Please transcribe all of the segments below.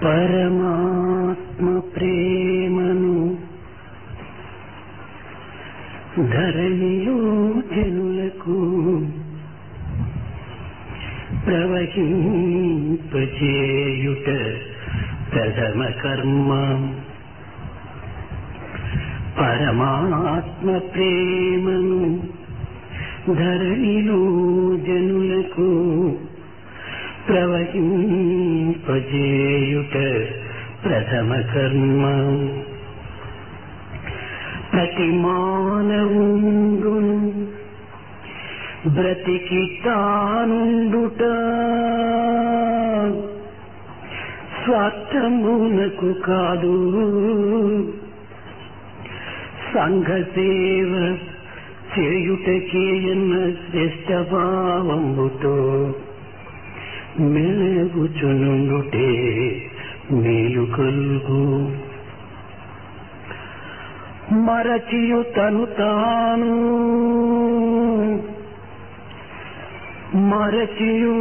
పరమాత్మ ప్రేమను ధరణిలో జనులకు ప్రవహింపచేయుట ప్రథమ కర్మ. పరమాత్మ ప్రేమను ధరణిలో జనులకు ప్రవహింపచేయుట ప్రథమ కర్మ. ప్రతి మానవుండును బ్రతికి తానుండుట స్వార్థమునకు కాదు. సంఘ సేవ చేయుటకేయన్న శ్రేష్ఠ భావముతో మెలుగుచునుండుటే మేలు కలుగు. మరచియు తను తాను మరచియు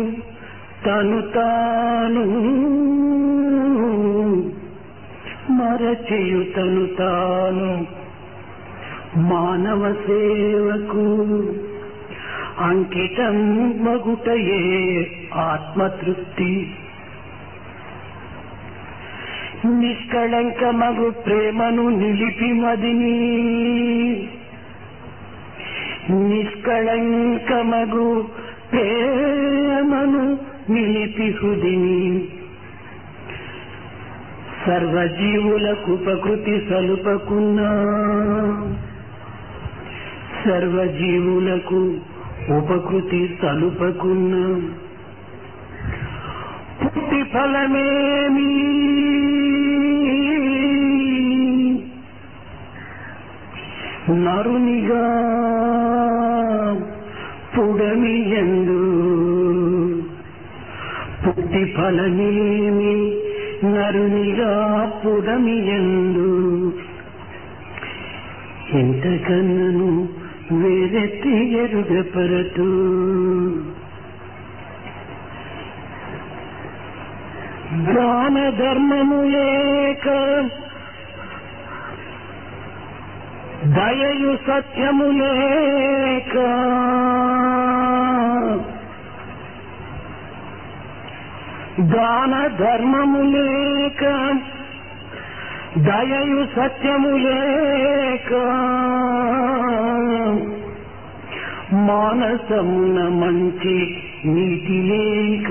తను తాను మరచియు తను తాను మానవ సేవకు అంకితం మగుటయే ఆత్మతృప్తి. నిష్కళంకమగు ప్రేమను నిలిపి మదిని నిష్కళంకమగు ప్రేమను నిలిపి హృదిని సర్వజీవులకు ప్రకృతి సలుపకున్నా సర్వజీవులకు ఉపకృతి సలుపకున్నా పుట్టి ఫలమేమి నరునిగా పుడమియందు పుట్టి ఫలమేమి నరునిగా పుడమియందు ఇంతకన్నను వేరెత్తి ఎరుగపరతు. దాన ధర్మము లేక దయయు సత్యము లేక దాన ధర్మము లేక దయయు సత్యము లేక మానసమున మంచి నీతి లేక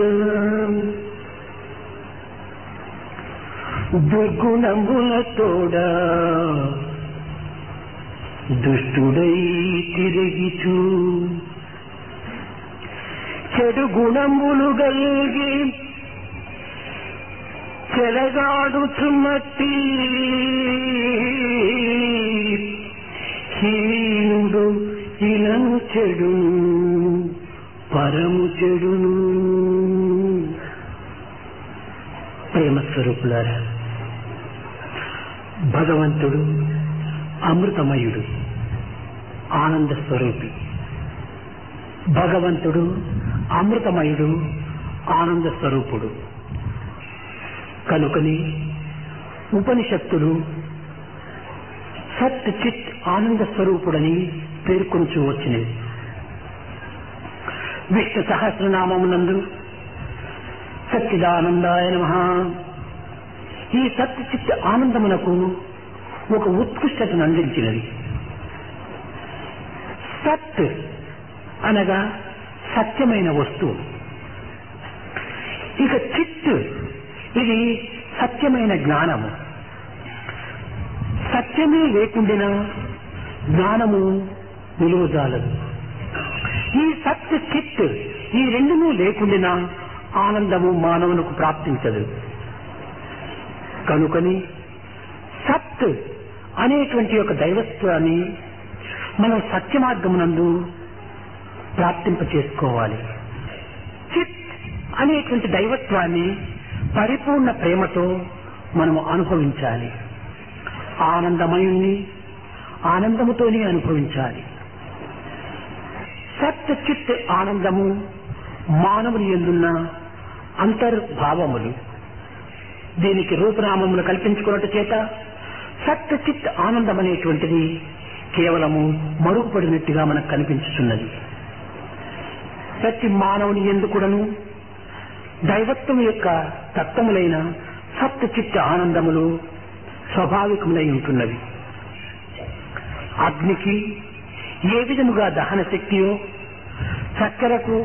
దుర్గుణములతోడా దుష్టుడై తిరిగిచు చెడు గుణములు గల్గి చెలగాడుచున్నట్టి హీనుడు ఇలను చెడును పరము చెడును. ప్రేమస్వరూపులారా, భగవంతుడు అమృతమయుడు, ఆనంద స్వరూపి. భగవంతుడు అమృతమయుడు, ఆనంద స్వరూపుడు. కనుకని ఉపనిషత్తులు సత్ చిత్ ఆనంద స్వరూపుడని పేర్కొంచు వచ్చినవి. విష్ణు సహస్రనామమునందు సచ్చిదానందాయ నమః ఈ సత్ చిత్ ఆనందమునకు ఒక ఉత్కృష్టతను అందించినది. సత్ అనగా సత్యమైన వస్తువు. ఇక చిత్ ఇది సత్యమైన జ్ఞానము. సత్యమే లేకుండినా జ్ఞానము నిలువజాలదు. ఈ సత్ చిత్ ఈ రెండును లేకుండినా ఆనందము మానవునికి ప్రాప్తించదు. కనుకని సత్ అనేటువంటి ఒక దైవత్వాన్ని మనం సత్య మార్గమునందు ప్రాప్తింప చేసుకోవాలి. చిత్ అనేటువంటి దైవత్వాన్ని పరిపూర్ణ ప్రేమతో మనము అనుభవించాలి. ఆనందమయుణ్ణి ఆనందముతోనే అనుభవించాలి. సత్ చిత్ ఆనందము మానవుని యందున్న అంతర్భావములు. దీనికి రూపనామములు కల్పించుకున్నట్టు చేత సత్ చిత్ ఆనందం అనేటువంటిది కేవలము మరుగుపడినట్టుగా మనకు కనిపించుతున్నది. ప్రతి మానవుని ఎందుకుడను దైవత్వం యొక్క తత్వములైన సత్ చిత్ ఆనందములు స్వాభావికములై ఉంటున్నవి. అగ్నికి ఏ విధముగా దహన శక్తియో, చక్కెరకు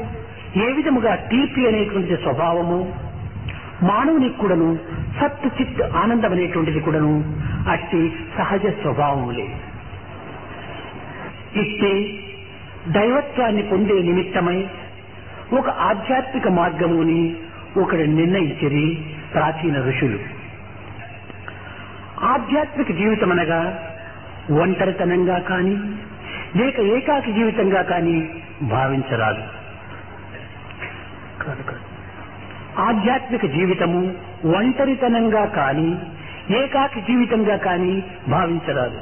ఏ విధముగా తీపి అనేటువంటి స్వభావము, మానవునికి కూడాను సత్ చిత్ ఆనందం అనేటువంటిది కూడాను అట్టి సహజ స్వభావములే. ఇట్టి దైవత్వాన్ని పొందే నిమిత్తమై ఒక ఆధ్యాత్మిక మార్గముని ఒకడు నిర్ణయించిరి ప్రాచీన ఋషులు. ఆధ్యాత్మిక జీవితం అనగా ఒంటరితనంగా కాని లేక ఏకాకి జీవితంగా కాని భావించరాదు. ఆధ్యాత్మిక జీవితము ఒంటరితనంగా కాని ఏకాకి జీవితంగా కాని భావించరాదు.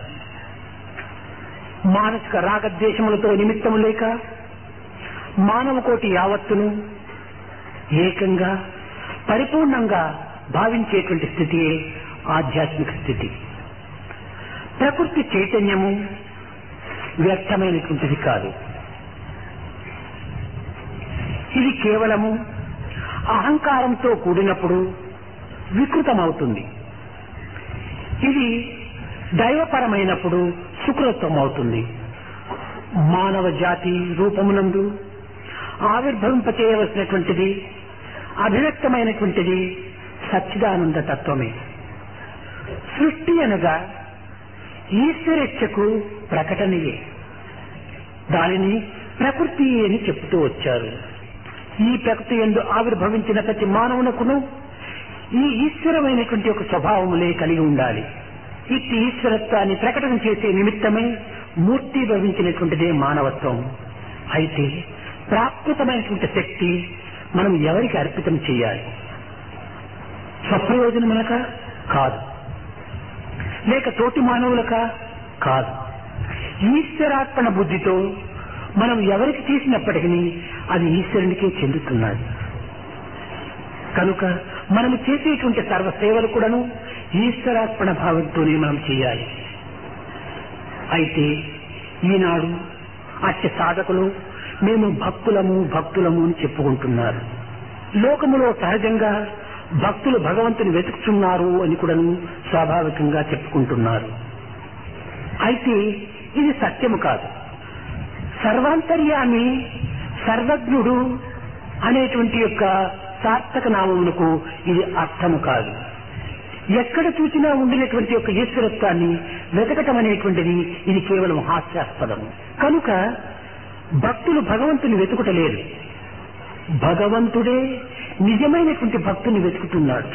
మానసిక రాగద్వేషములతో నిమిత్తము లేక మానవ కోటి యావత్తును ఏకంగా పరిపూర్ణంగా భావించేటువంటి స్థితియే ఆధ్యాత్మిక స్థితి. ప్రకృతి చైతన్యము వ్యర్థమైనటువంటిది కాదు. ఇది కేవలము అహంకారంతో కూడినప్పుడు వికృతమవుతుంది. ఇది దైవపరమైనప్పుడు సుకృతం అవుతుంది. మానవ జాతి రూపమునందు ఆవిర్భవింపచేయవలసినటువంటిది అభివ్యక్తమైనటువంటిది సచ్చిదానంద తత్వమే. సృష్టి అనగా ఈశ్వరేచ్ఛకు ప్రకటనయే. దానిని ప్రకృతి అని చెప్తూ వచ్చారు. ఈ ప్రకృతి యందు ఆవిర్భవించిన ప్రతి మానవునకును ఈ ఈశ్వరమైనటువంటి ఒక స్వభావములే కలిగి ఉండాలి. ఇట్టి ఈశ్వరత్వాన్ని ప్రకటన చేసే నిమిత్తమై మూర్తి భవించినటువంటిదే మానవత్వం. అయితే ప్రాకృతమైనటువంటి శక్తి మనం ఎవరికి అర్పితం చేయాలి? స్వప్రయోజనమునక కాదు, లేక తోటి మానవులక కాదు. ఈశ్వరార్పణ బుద్ధితో మనం ఎవరికి చేసినప్పటికీ అది ఈశ్వరునికే చెందుతున్నది. కనుక మనము చేసేటువంటి సర్వ సేవలు కూడాను ఈశ్వరార్పణ భావంతోనే మనం చేయాలి. అయితే ఈనాడు అట్టి సాధకులు మేము భక్తులము అని చెప్పుకుంటున్నారు. లోకములో సహజంగా భక్తులు భగవంతుని వెతుకుతున్నారు అని కూడాను స్వాభావికంగా చెప్పుకుంటున్నారు. అయితే ఇది సత్యము కాదు. సర్వాంతర్యామి సర్వజ్ఞుడు అనేటువంటి యొక్క సార్థక నామమునకు ఇది అర్థము కాదు. ఎక్కడ చూసినా ఉండినటువంటి యొక్క ఈశ్వరత్వాన్ని వెతకటం అనేటువంటిది ఇది కేవలం హాస్యాస్పదము. కనుక భక్తులు భగవంతుని వెతుకుటలేదు, భగవంతుడే నిజమైనటువంటి భక్తుని వెతుకుతున్నాడు,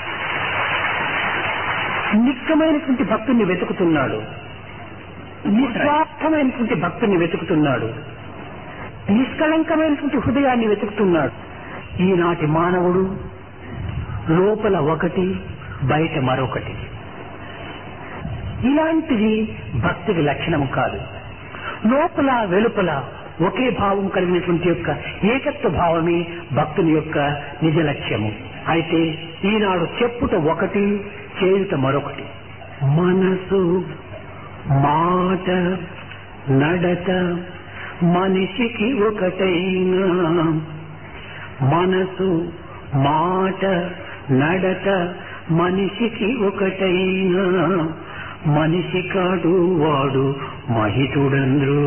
నిక్కమైనటువంటి భక్తుని వెతుకుతున్నాడు, నిస్వార్థమైనటువంటి భక్తుని వెతుకుతున్నాడు, నిష్కళంకమైనటువంటి హృదయాన్ని వెతుకుతున్నాడు. ఈనాటి మానవుడు లోపల ఒకటి బయట మరొకటి. ఇలాంటిది భక్తికి లక్షణము కాదు. లోపల వెలుపల ఒకే భావం కలిగినటువంటి యొక్క ఏకత్వ భావమే భక్తుని యొక్క నిజ లక్ష్యము. అయితే ఈనాడు చెప్పుట ఒకటి, చేయుట మరొకటి. మనసు మాట నడత మనిషికి ఒకటైనా, మనసు మాట నడత మనిషికి ఒకటైనా, మనిషి కాడు వాడు మహితుడంద్రు.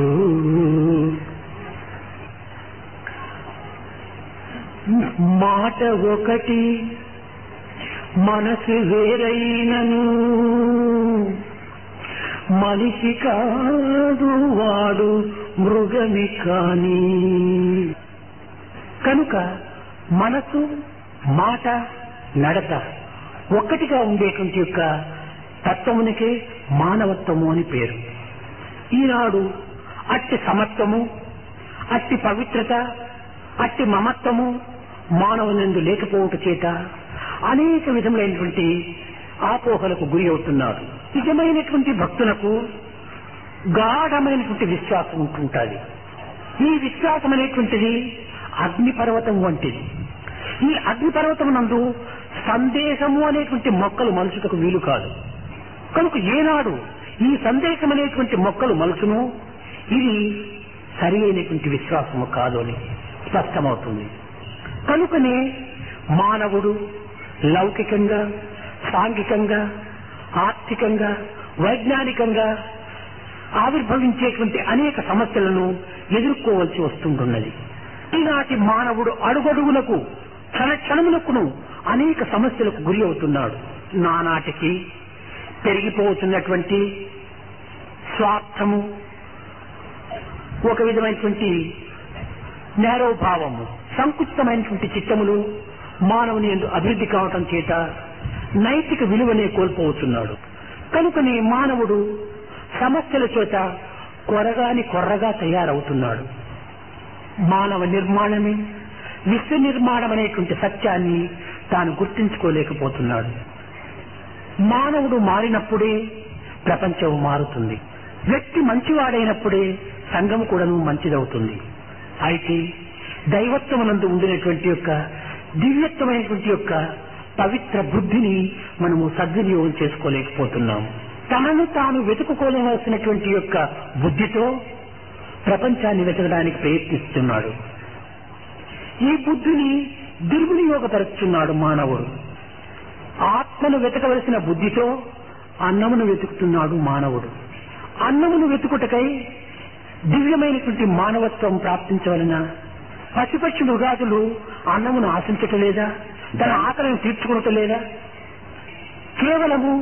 మాట ఒకటి మనసు వేరైనను, మనిషి కాదు వాడు మృగమి కాని. కనుక మనసు మాట నడత ఒక్కటిగా ఉండేటువంటి యొక్క తత్వమునికే మానవత్వము అని పేరు. ఈనాడు అట్టి సమత్వము, అట్టి పవిత్రత, అట్టి మమత్వము మానవునందు లేకపోవట చేత అనేక విధములైనటువంటి ఆపోహలకు గురి అవుతున్నారు. నిజమైనటువంటి భక్తులకు గాఢమైనటువంటి విశ్వాసం ఉంటుంటుంది. ఈ విశ్వాసం అనేటువంటిది అగ్నిపర్వతం వంటిది. ఈ అగ్నిపర్వతం నందు సందేశము అనేటువంటి మొక్కలు మలుచుటకు వీలు కాదు. కనుక ఏనాడు ఈ సందేశం అనేటువంటి మొక్కలు మలుచును ఇది సరి అయినటువంటి విశ్వాసము కాదు అని స్పష్టమవుతుంది. కనుకనే మానవుడు లౌకికంగా, సాంఘికంగా, ఆర్థికంగా, వైజ్ఞానికంగా ఆవిర్భవించేటువంటి అనేక సమస్యలను ఎదుర్కోవలసి వస్తుంటున్నది. ఈనాటి మానవుడు అడుగడుగులకు క్షణక్షణములకును అనేక సమస్యలకు గురి అవుతున్నాడు. నానాటికి పెరిగిపోతున్నటువంటి స్వార్థము, ఒక విధమైనటువంటి నేరోభావము, సంకుచితమైనటువంటి చిత్తములు మానవుని యందు అభివృద్ధి కావటం చేత నైతిక విలువనే కోల్పోతున్నాడు. కనుకనే మానవుడు సమస్యల చేత కొర్రగా తయారవుతున్నాడు. మానవ నిర్మాణమే విశ్వ నిర్మాణం అనేటువంటి సత్యాన్ని తాను గుర్తించుకోలేకపోతున్నాడు. మానవుడు మారినప్పుడే ప్రపంచం మారుతుంది. వ్యక్తి మంచివాడైనప్పుడే సంఘం కూడాను మంచిదవుతుంది. అయితే దైవత్వమునందు ఉండినటువంటి యొక్క దివ్యత్వమైనటువంటి యొక్క పవిత్ర బుద్ధిని మనము సద్వినియోగం చేసుకోలేకపోతున్నాము. తనను తాను వెతుకుకోలేవలసినటువంటి యొక్క బుద్ధితో ప్రపంచాన్ని వెతకడానికి ప్రయత్నిస్తున్నాడు. ఈ బుద్ధిని దుర్వినియోగపరుచున్నాడు మానవుడు. ఆత్మను వెతకవలసిన బుద్ధితో అన్నమును వెతుకుతున్నాడు మానవుడు. అన్నమును వెతుకుటకై దివ్యమైనటువంటి మానవత్వం ప్రాప్తించవలన పశుపక్షి మృగాదులు అన్నమును ఆశించటలేదా? తన ఆకలిని తీర్చుకునటలేదా? కేవలము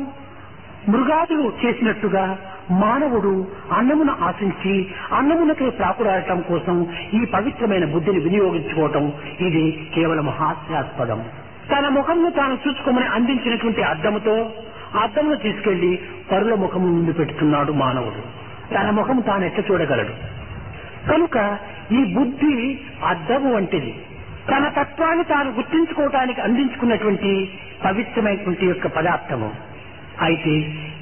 మృగాదులు చేసినట్టుగా మానవుడు అన్నమును ఆశించి అన్నమునకై ప్రాకురాడటం కోసం ఈ పవిత్రమైన బుద్ధిని వినియోగించుకోవటం ఇది కేవలం హాస్యాస్పదం. తన ముఖంను తాను చూసుకోమని అందించినటువంటి అద్దముతో అద్దమును తీసుకెళ్లి పరుల ముఖము ముందు పెడుతున్నాడు మానవుడు. తన ముఖం తాను ఎట్లా చూడగలడు? కనుక ఈ బుద్ధి అద్దము వంటిది. తన తత్వాన్ని తాను గుర్తించుకోవటానికి అందించుకున్నటువంటి పవిత్రమైనటువంటి యొక్క పదార్థము. అయితే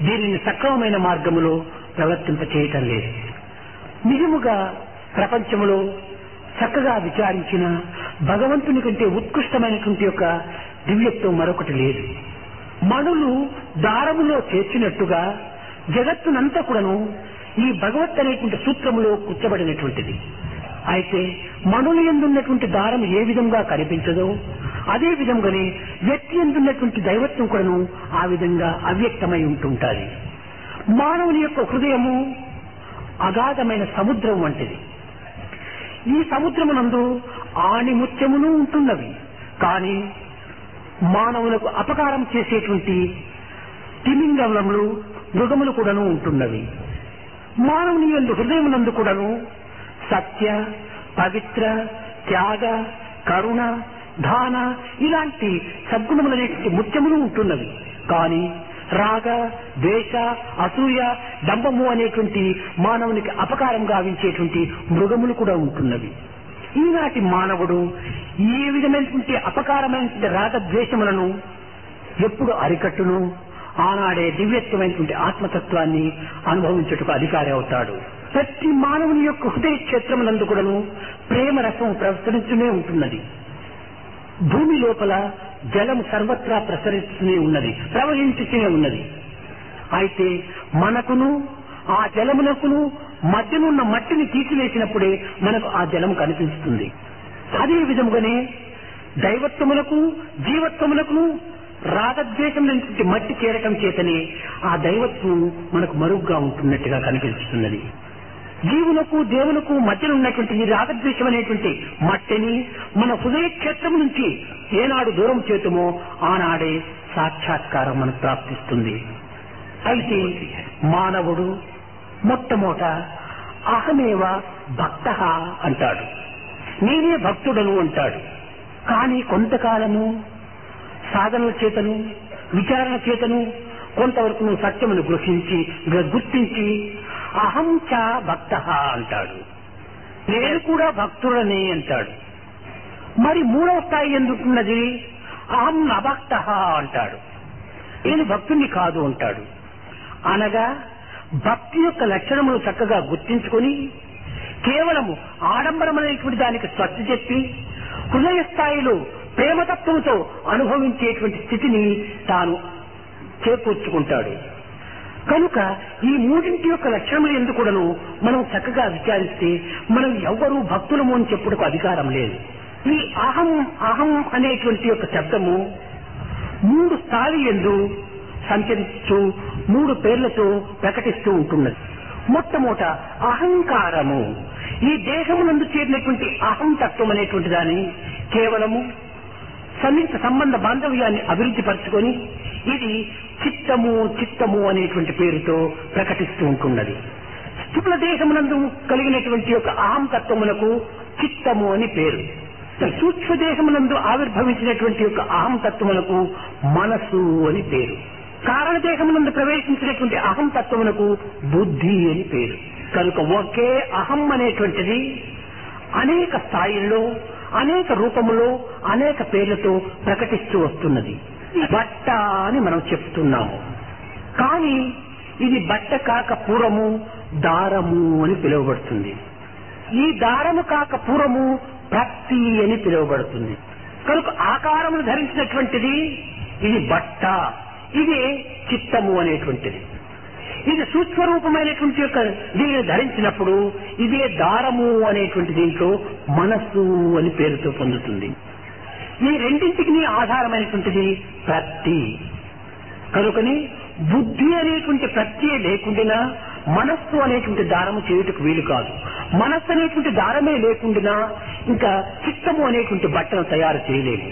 దీనిని సక్రమమైన మార్గములో ప్రవర్తింప చేయటం లేదు. నిజముగా ప్రపంచంలో చక్కగా విచారించిన భగవంతుని కంటే ఉత్కృష్టమైనటువంటి యొక్క దివ్యత్వం మరొకటి లేదు. మణులు దారములో చేర్చినట్టుగా జగత్తునంతా కూడాను ఈ భగవత్ అనేటువంటి సూత్రములో కూర్చబడినటువంటిది. అయితే మణులు ఎందున్నటువంటి దారం ఏ విధంగా కనిపించదో అదే విధంగానే వ్యక్తి ఎందున్నటువంటి దైవత్వం కూడాను ఆ విధంగా అవ్యక్తమై ఉంటుంటాది. మానవుని యొక్క హృదయము అగాధమైన సముద్రం వంటిది. ఈ సముద్రమునందు ఆణిముత్యములు ఉంటున్నవి. కానీ మానవులకు అపకారం చేసేటువంటి తిమింగములు, మృగములు కూడాను ఉంటున్నవి. మానవుని యందు హృదయమునందు కూడాను సత్య, పవిత్ర, త్యాగ, కరుణ, దాన ఇలాంటి సద్గుణములనేటువంటి ముత్యములు ఉంటున్నవి. కానీ రాగ, ద్వేష, అసూయ, డంబము అనేటువంటి మానవునికి అపకారం గావించేటువంటి మృగములు కూడా ఉంటున్నవి. ఈనాటి మానవుడు ఏ విధమైనటువంటి అపకారమైనటువంటి రాగద్వేషములను ఎప్పుడు అరికట్టును ఆనాడే దివ్యత్వమైనటువంటి ఆత్మతత్వాన్ని అనుభవించుటకు అధికారి అవుతాడు. ప్రతి మానవుని యొక్క హృదయ క్షేత్రములందు కూడాను ప్రేమ రసం ప్రసరిస్తూనే ఉంటున్నది. భూమి లోపల జలం సర్వత్రా ప్రసరిస్తూనే ఉన్నది, ప్రవహించుతూనే ఉన్నది. అయితే మనకును ఆ జలమునకును మధ్యనున్న మట్టిని తీసివేసినప్పుడే మనకు ఆ జలం కనిపిస్తుంది. అదే విధముగానే దైవత్వములకు జీవత్వములకు రాగద్వేషం నుంచి మట్టి చేరటం చేతనే ఆ దైవత్వం మనకు మరుగుగా ఉంటున్నట్టుగా కనిపిస్తున్నది. జీవులకు దేవులకు మధ్యన ఉన్నటువంటి ఈ రాగద్వేషం అనేటువంటి మట్టిని మన హృదయ క్షేత్రం నుంచి ఏనాడు దూరం చేతుమో ఆనాడే సాక్షాత్కారం మనకు ప్రాప్తిస్తుంది. అయితే మానవుడు మొట్టమొదట అహమేవ భక్త అంటాడు, నేనే భక్తుడను అంటాడు. కానీ కొంతకాలము సాధనల చేతను విచారణ చేతను కొంతవరకు సత్యమును గుర్తించి అహం చ భక్త అంటాడు, నేను కూడా భక్తుడనే అంటాడు. మరి మూడవ స్థాయి ఎందుకున్నది అహం అభక్త అంటాడు, నేను భక్తుని కాదు అంటాడు. అనగా భక్తి యొక్క లక్షణములు చక్కగా గుర్తించుకొని కేవలము ఆడంబరమైనటువంటి దానికి స్వచ్ఛ చెప్పి హృదయ స్థాయిలో ప్రేమతత్వంతో అనుభవించేటువంటి స్థితిని తాను చేకూర్చుకుంటాడు. కనుక ఈ మూడింటి యొక్క లక్షణములు ఎందుకు కూడాను మనం చక్కగా విచారిస్తే మనం ఎవ్వరూ భక్తులము అని చెప్పుటకు అధికారం లేదు. ఈ అహం అహం అనేటువంటి యొక్క శబ్దము 3 స్థాయి యందు సంచరిస్తూ 3 పేర్లతో ప్రకటిస్తూ ఉంటున్నది. మొట్టమొదట అహంకారము. ఈ దేహమునందు చేరినటువంటి అహం తత్వం అనేటువంటి దాన్ని కేవలము సన్నిహిత సంబంధ బాంధవ్యాన్ని అభివృద్ధి పరచుకొని ఇది చిత్తము చిత్తము అనేటువంటి పేరుతో ప్రకటిస్తూ ఉంటున్నది. స్థూల దేహమునందు కలిగినటువంటి యొక్క అహం తత్వములకు చిత్తము అని పేరు. సూక్ష్మ దేహమునందు ఆవిర్భవించినటువంటి యొక్క అహం తత్వములకు మనసు అని పేరు. కారణదేహమునందు ప్రవేశించినటువంటి అహం తత్వమునకు బుద్ధి అని పేరు. కనుక ఒకే అహం అనేటువంటిది అనేక స్థాయిల్లో అనేక రూపములో అనేక పేర్లతో ప్రకటిస్తూ వస్తున్నది. బట్ట అని మనం చెప్తున్నాము, కానీ ఇది బట్ట కాక పూర్వము దారము అని పిలువబడుతుంది. ఈ దారము కాక పూర్వము ప్రత్తి అని పిలువబడుతుంది. కనుక ఆకారమును ధరించినటువంటిది ఇది బట్ట, ఇదే చిత్తము అనేటువంటిది. ఇది సూక్ష్మరూపమైనటువంటి యొక్క దీనిని ధరించినప్పుడు ఇదే దారము అనేటువంటి దీంట్లో మనస్సు అని పేరుతో పొందుతుంది. ఈ రెండింటికి ఆధారమైనటువంటిది ప్రత్తి. కనుకని బుద్ధి అనేటువంటి ప్రత్యే లేకుండా మనస్సు అనేటువంటి దారము చేయుటకు వీలు కాదు. మనస్సు అనేటువంటి దారమే లేకుండా ఇంకా చిత్తము అనేటువంటి బట్టను తయారు చేయలేము.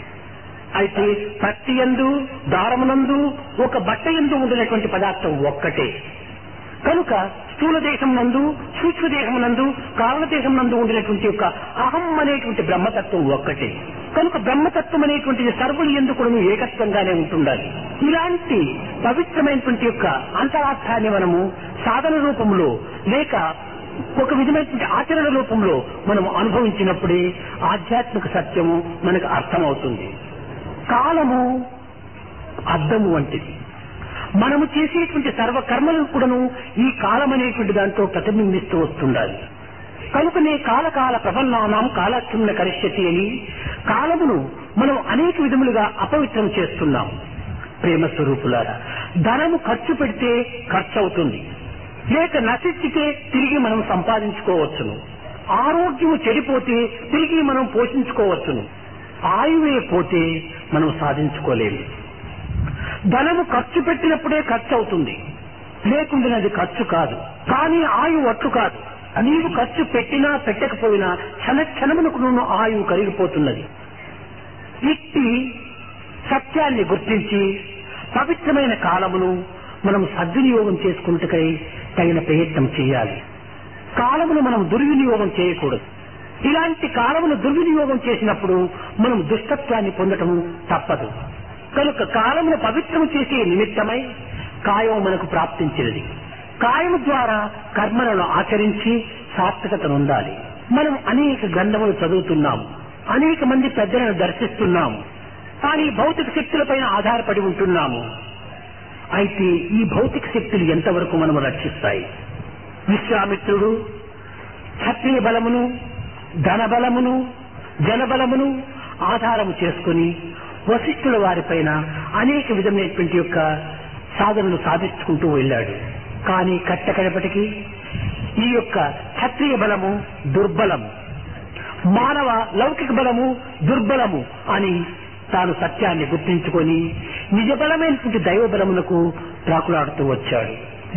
అయితే ప్రతి యందు దారమునందు ఒక బట్ట యందు ఉండినటువంటి పదార్థం ఒక్కటే. కనుక స్థూల దేశం నందు సూక్ష్మ దేశం నందు కారణదేశం నందు ఉండినటువంటి యొక్క అహం అనేటువంటి బ్రహ్మతత్వం ఒక్కటే. కనుక బ్రహ్మతత్వం అనేటువంటిది సర్వులు ఎందుకు ఏకత్వంగానే ఉంటుండాలి. ఇలాంటి పవిత్రమైనటువంటి యొక్క అంతరార్థాన్ని మనము సాధన రూపంలో లేక ఒక విధమైనటువంటి ఆచరణ రూపంలో మనం అనుభవించినప్పుడే ఆధ్యాత్మిక సత్యము మనకు అర్థమవుతుంది. కాలము అద్దము వంటిది. మనము చేసేటువంటి సర్వకర్మలను కూడాను ఈ కాలం అనేటువంటి దాంతో ప్రతిబింబిస్తూ వస్తుండాలి. కనుకనే కాలకాల ప్రపన్నానాం కాలక్షుమ్న కరిష్యతి అని కాలమును మనం అనేక విధములుగా అపవిత్రం చేస్తున్నాం. ప్రేమ స్వరూపులారా, ధనము ఖర్చు పెడితే ఖర్చు అవుతుంది, లేక నశించితే తిరిగి మనం సంపాదించుకోవచ్చును. ఆరోగ్యము చెడిపోతే తిరిగి మనం పోషించుకోవచ్చును. ఆయువే పోతే మనం సాధించుకోలేము. ధనము ఖర్చు పెట్టినప్పుడే ఖర్చు అవుతుంది, లేకుంటే అది ఖర్చు కాదు. కానీ ఆయువు అట్లు కాదు. నీవు ఖర్చు పెట్టినా పెట్టకపోయినా క్షణమునకు నువ్వు ఆయువు కరిగిపోతున్నది. ఇట్టి సత్యాన్ని గుర్తించి పవిత్రమైన కాలమును మనం సద్వినియోగం చేసుకున్నట్టుకై తగిన ప్రయత్నం చేయాలి. కాలమును మనం దుర్వినియోగం చేయకూడదు. ఇలాంటి కాలమును దుర్వినియోగం చేసినప్పుడు మనం దుష్టత్వాన్ని పొందటం తప్పదు. కనుక కాలమును పవిత్రము చేసే నిమిత్తమై కాయం మనకు ప్రాప్తించినది. కాయము ద్వారా కర్మలను ఆచరించి సాత్వికతను ఉండాలి. మనం అనేక గ్రంథములు చదువుతున్నాము, అనేక మంది పెద్దలను దర్శిస్తున్నాము, కానీ భౌతిక శక్తులపైన ఆధారపడి ఉంటున్నాము. అయితే ఈ భౌతిక శక్తులు ఎంతవరకు మనము రక్షిస్తాయి? విశ్వామిత్రుడు క్షత్రియ బలమును ధన బలమును జనబలమును ఆధారము చేసుకుని వశిష్ఠుల వారిపైన అనేక విధమైనటువంటి యొక్క సాధనలు సాధించుకుంటూ వెళ్ళాడు. కానీ కట్టకడపటికి ఈ యొక్క క్షత్రియ బలము దుర్బలము, మానవ లౌకిక బలము దుర్బలము అని తాను సత్యాన్ని గుర్తించుకొని నిజ బలమైనటువంటి దైవ బలమునకు ప్రాకులాడుతూ వచ్చాడు.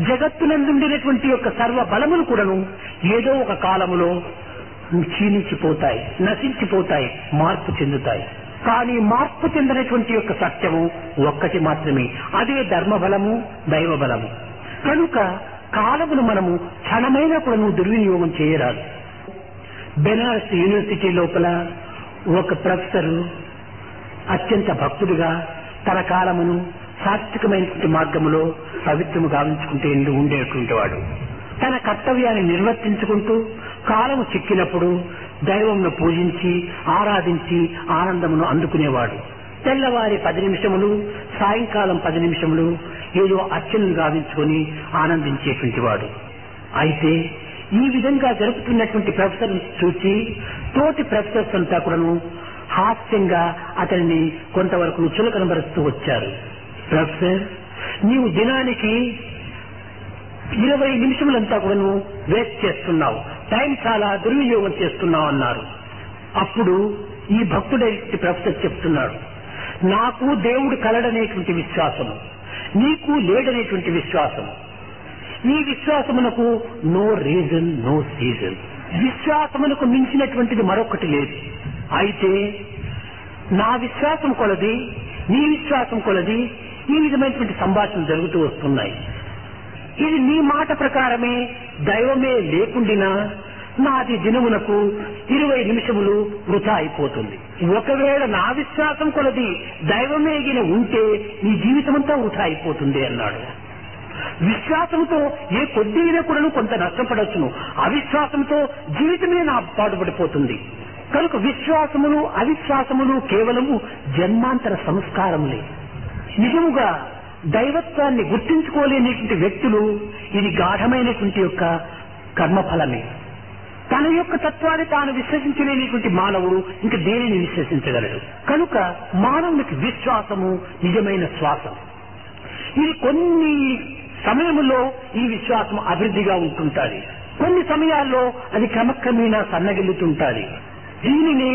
జగత్తునందుండినటువంటి యొక్క సర్వ బలములు కూడాను ఏదో ఒక కాలములో క్షీణించిపోతాయి, నశించిపోతాయి, మార్పు చెందుతాయి. కానీ మార్పు చెందినటువంటి యొక్క సత్యము ఒక్కటి మాత్రమే, అదే ధర్మబలము దైవ బలము. కనుక కాలమును మనము క్షణమైనా కూడా దుర్వినియోగం చేయరాదు. బెనారస్ యూనివర్సిటీ లోపల ఒక ప్రొఫెసర్ అత్యంత భక్తుడిగా తన కాలమును సాత్వికమైనటువంటి మార్గములో పవిత్రము గావించుకుంటూ ఉండేటువంటి వాడు. తన కర్తవ్యాన్ని నిర్వర్తించుకుంటూ కాలము చిక్కినప్పుడు దైవంను పూజించి ఆరాధించి ఆనందమును అందుకునేవాడు. తెల్లవారి 10 నిమిషములు, సాయంకాలం 10 నిమిషములు ఏదో అర్చనను గావించుకొని ఆనందించేటువంటి వాడు. అయితే ఈ విధంగా జరుపుతున్నటువంటి ప్రొఫెసర్ చూసి తోటి ప్రొఫెసర్స్ అంతా కూడాను హాస్యంగా అతన్ని కొంతవరకు చులకనబరుస్తూ వచ్చారు. ప్రొఫెసర్, నీవు దినానికి 20 నిమిషములంతా కూడా వేస్ట్ చేస్తున్నావు, టైం చాలా దుర్వినియోగం చేస్తున్నావు అన్నారు. అప్పుడు ఈ భక్తుడైన ప్రొఫెసర్ చెప్తున్నాడు, నాకు దేవుడు కలడనేటువంటి విశ్వాసము, నీకు లేడనేటువంటి విశ్వాసము. ఈ విశ్వాసమునకు నో రీజన్ నో సీజన్. విశ్వాసమునకు మించినటువంటిది మరొకటి లేదు. అయితే నా విశ్వాసం కొలది, నీ విశ్వాసం కొలది ఈ విధమైనటువంటి సంభాషణ జరుగుతూ వస్తున్నాయి. ఇది నీ మాట ప్రకారమే దైవమే లేకుండినా నాది దినమునకు 20 నిమిషములు వృధా అయిపోతుంది. ఒకవేళ నా విశ్వాసం కొలది దైవమేగిన ఉంటే నీ జీవితమంతా వృధా అయిపోతుంది అన్నాడు. విశ్వాసంతో ఏ కొద్దిగా కూడా కొంత నష్టపడవచ్చును, అవిశ్వాసంతో జీవితమే నా పాటుపడిపోతుంది. కనుక విశ్వాసములు అవిశ్వాసములు కేవలము జన్మాంతర సంస్కారములే. నిజముగా దైవత్వాన్ని గుర్తించుకోలేనిటువంటి వ్యక్తులు ఇది గాఢమైనటువంటి యొక్క కర్మఫలమే. తన యొక్క తత్వాన్ని తాను విశ్వసించలేనిటువంటి మానవుడు ఇంకా దేనిని విశ్వసించగలడు. కనుక మానవునికి విశ్వాసము నిజమైన శ్వాసం. ఇది కొన్ని సమయములో ఈ విశ్వాసం అభివృద్ధిగా ఉంటుంటుంది, కొన్ని సమయాల్లో అది క్రమక్రమేణా సన్నగిల్లుతుంటుంది. దీనిని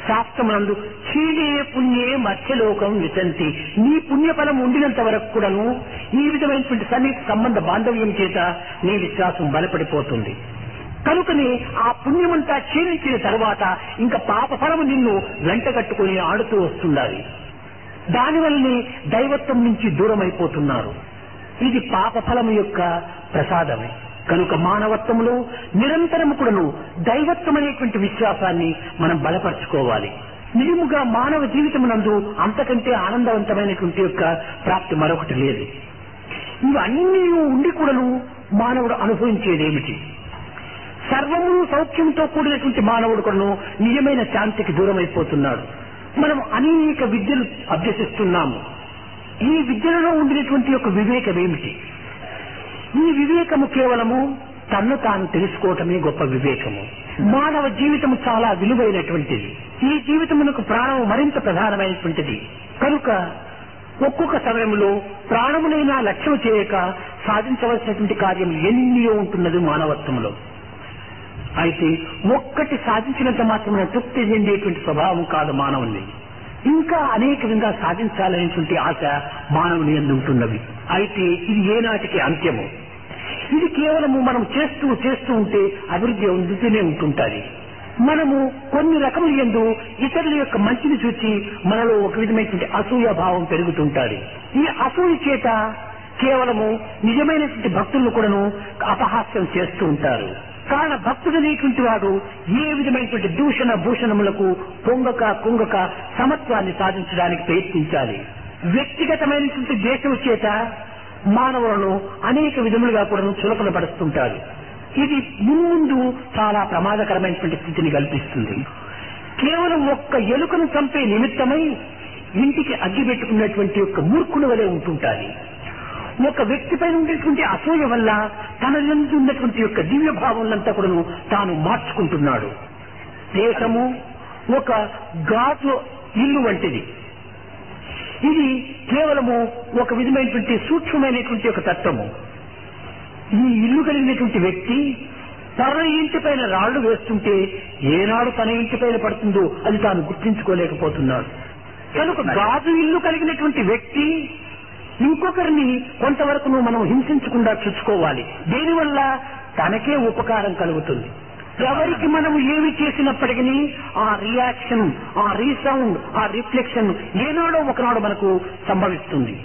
శాస్త్రమునందు క్షీణే పుణ్యే మధ్యలోకం విశంతి, నీ పుణ్యఫలం ఉండినంత వరకు కూడాను ఈ విధమైనటువంటి సన్నిహిత సంబంధ బాంధవ్యం చేత నీ విశ్వాసం బలపడిపోతుంది. కనుకని ఆ పుణ్యమంతా క్షీణించిన తర్వాత ఇంకా పాప ఫలము నిన్ను వెంటగట్టుకుని ఆడుతూ వస్తున్నది. దానివల్లనే దైవత్వం నుంచి దూరం అయిపోతున్నారు. ఇది పాప ఫలము యొక్క ప్రసాదమే. కనుక మానవత్వంలో నిరంతరము కూడాను దైవత్వం అనేటువంటి విశ్వాసాన్ని మనం బలపరుచుకోవాలి. నిజముగా మానవ జీవితమునందు అంతకంటే ఆనందవంతమైనటువంటి యొక్క ప్రాప్తి మరొకటి లేదు. ఇవన్నీ ఉండి కూడాను మానవుడు అనుభవించేదేమిటి? సర్వము సౌఖ్యంతో కూడినటువంటి మానవుడు కూడాను నిజమైన శాంతికి దూరం అయిపోతున్నాడు. మనం అనేక విద్యలు అభ్యసిస్తున్నాము. ఈ విద్యలలో ఉండినటువంటి యొక్క వివేకం ఏమిటి? ఈ వివేకము కేవలము తన్ను తాను తెలుసుకోవటమే గొప్ప వివేకము. మానవ జీవితము చాలా విలువైనటువంటిది. ఈ జీవితమునకు ప్రాణము మరింత ప్రధానమైనటువంటిది. కనుక ఒక్కొక్క సమయంలో ప్రాణమునైనా లక్ష్యం చేయక సాధించవలసినటువంటి కార్యం ఎన్నో ఉంటున్నది మానవత్వంలో. అయితే ఒక్కటి సాధించినంత మాత్రమే తృప్తి చెందేటువంటి స్వభావం కాదు మానవుని. ఇంకా అనేక విధంగా సాధించాలనేటువంటి ఆశ మానవుని యందు ఉంటున్నవి. అయితే ఇది ఏనాటికి అంత్యము? ఇది కేవలము మనం చేస్తూ చేస్తూ ఉంటే అభివృద్ధి అందుతూనే ఉంటుంటుంది. మనము కొన్ని రకముల యందు ఇతరుల యొక్క మంచిని చూచి మనలో ఒక విధమైనటువంటి అసూయ భావం పెరుగుతుంటుంది. ఈ అసూయ చేత కేవలము నిజమైనటువంటి భక్తులను కూడాను అపహాస్యం చేస్తూ ఉంటారు. కారణ భక్తుడు అనేటువంటి వాడు ఏ విధమైనటువంటి దూషణ భూషణములకు పొంగక కుంగక సమత్వాన్ని సాధించడానికి ప్రయత్నించాలి. వ్యక్తిగతమైనటువంటి దేశం చేత మానవులను అనేక విధములుగా కూడా చులకన పరుస్తుంటారు. ఇది ముందు చాలా ప్రమాదకరమైనటువంటి స్థితిని కల్పిస్తుంది. కేవలం ఒక్క ఎలుకను చంపే నిమిత్తమై ఇంటికి అగ్గి పెట్టుకున్నటువంటి యొక్క మూర్ఖుని వలె ఉంటుంటారు. ఒక వ్యక్తిపై ఉండేటువంటి అసూయ వల్ల తన యందు ఉన్నటువంటి యొక్క దివ్య భావములంతా కూడా తాను మార్చుకుంటున్నాడు. దేశము ఒక గాజు ఇల్లు వంటిది. ఇది కేవలము ఒక విధమైనటువంటి సూక్ష్మమైనటువంటి ఒక తత్వము. ఈ ఇల్లు కలిగినటువంటి వ్యక్తి తన ఇంటిపైన రాళ్లు వేస్తుంటే ఏనాడు తన ఇంటిపైన పడుతుందో అది తాను గుర్తించుకోలేకపోతున్నాడు. కనుక గాజు ఇల్లు కలిగినటువంటి వ్యక్తి ఇంకొకరిని కొంతవరకు మనం హింసించకుండా చూసుకోవాలి. దీనివల్ల తనకే ఉపకారం కలుగుతుంది. ఎవరికి మనం ఏమి చేసినప్పటికీ ఆ రియాక్షన్, ఆ రీసౌండ్, ఆ రిఫ్లెక్షన్ ఏనాడో ఒకనాడు మనకు సంభవిస్తుంది.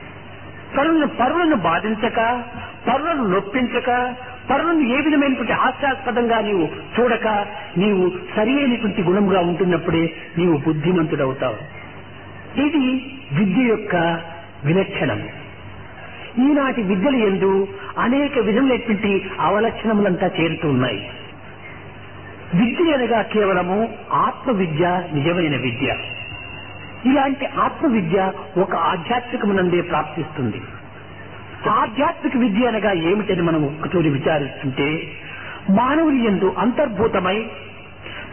పరులను బాధించక, పరులను నొప్పించక, పరులను ఏ విధమైనటువంటి హాస్యాస్పదంగా నీవు చూడక నీవు సరి అయినటువంటి గుణంగా ఉంటున్నప్పుడే నీవు బుద్ధిమంతుడవుతావు. ఇది విద్య యొక్క విలక్షణం. ఈనాటి విద్యల యందు అనేక విధములైనటువంటి అవలక్షణములంతా చేరుతూ ఉన్నాయి. విద్య అనగా కేవలము ఆత్మ విద్య, నిజమైన విద్య. ఇలాంటి ఆత్మ విద్య ఒక ఆధ్యాత్మికమునందే ప్రాప్తిస్తుంది. ఆధ్యాత్మిక విద్య అనగా ఏమిటని మనం ఒక్కతూరి విచారిస్తుంటే మానవుని యందు అంతర్భూతమై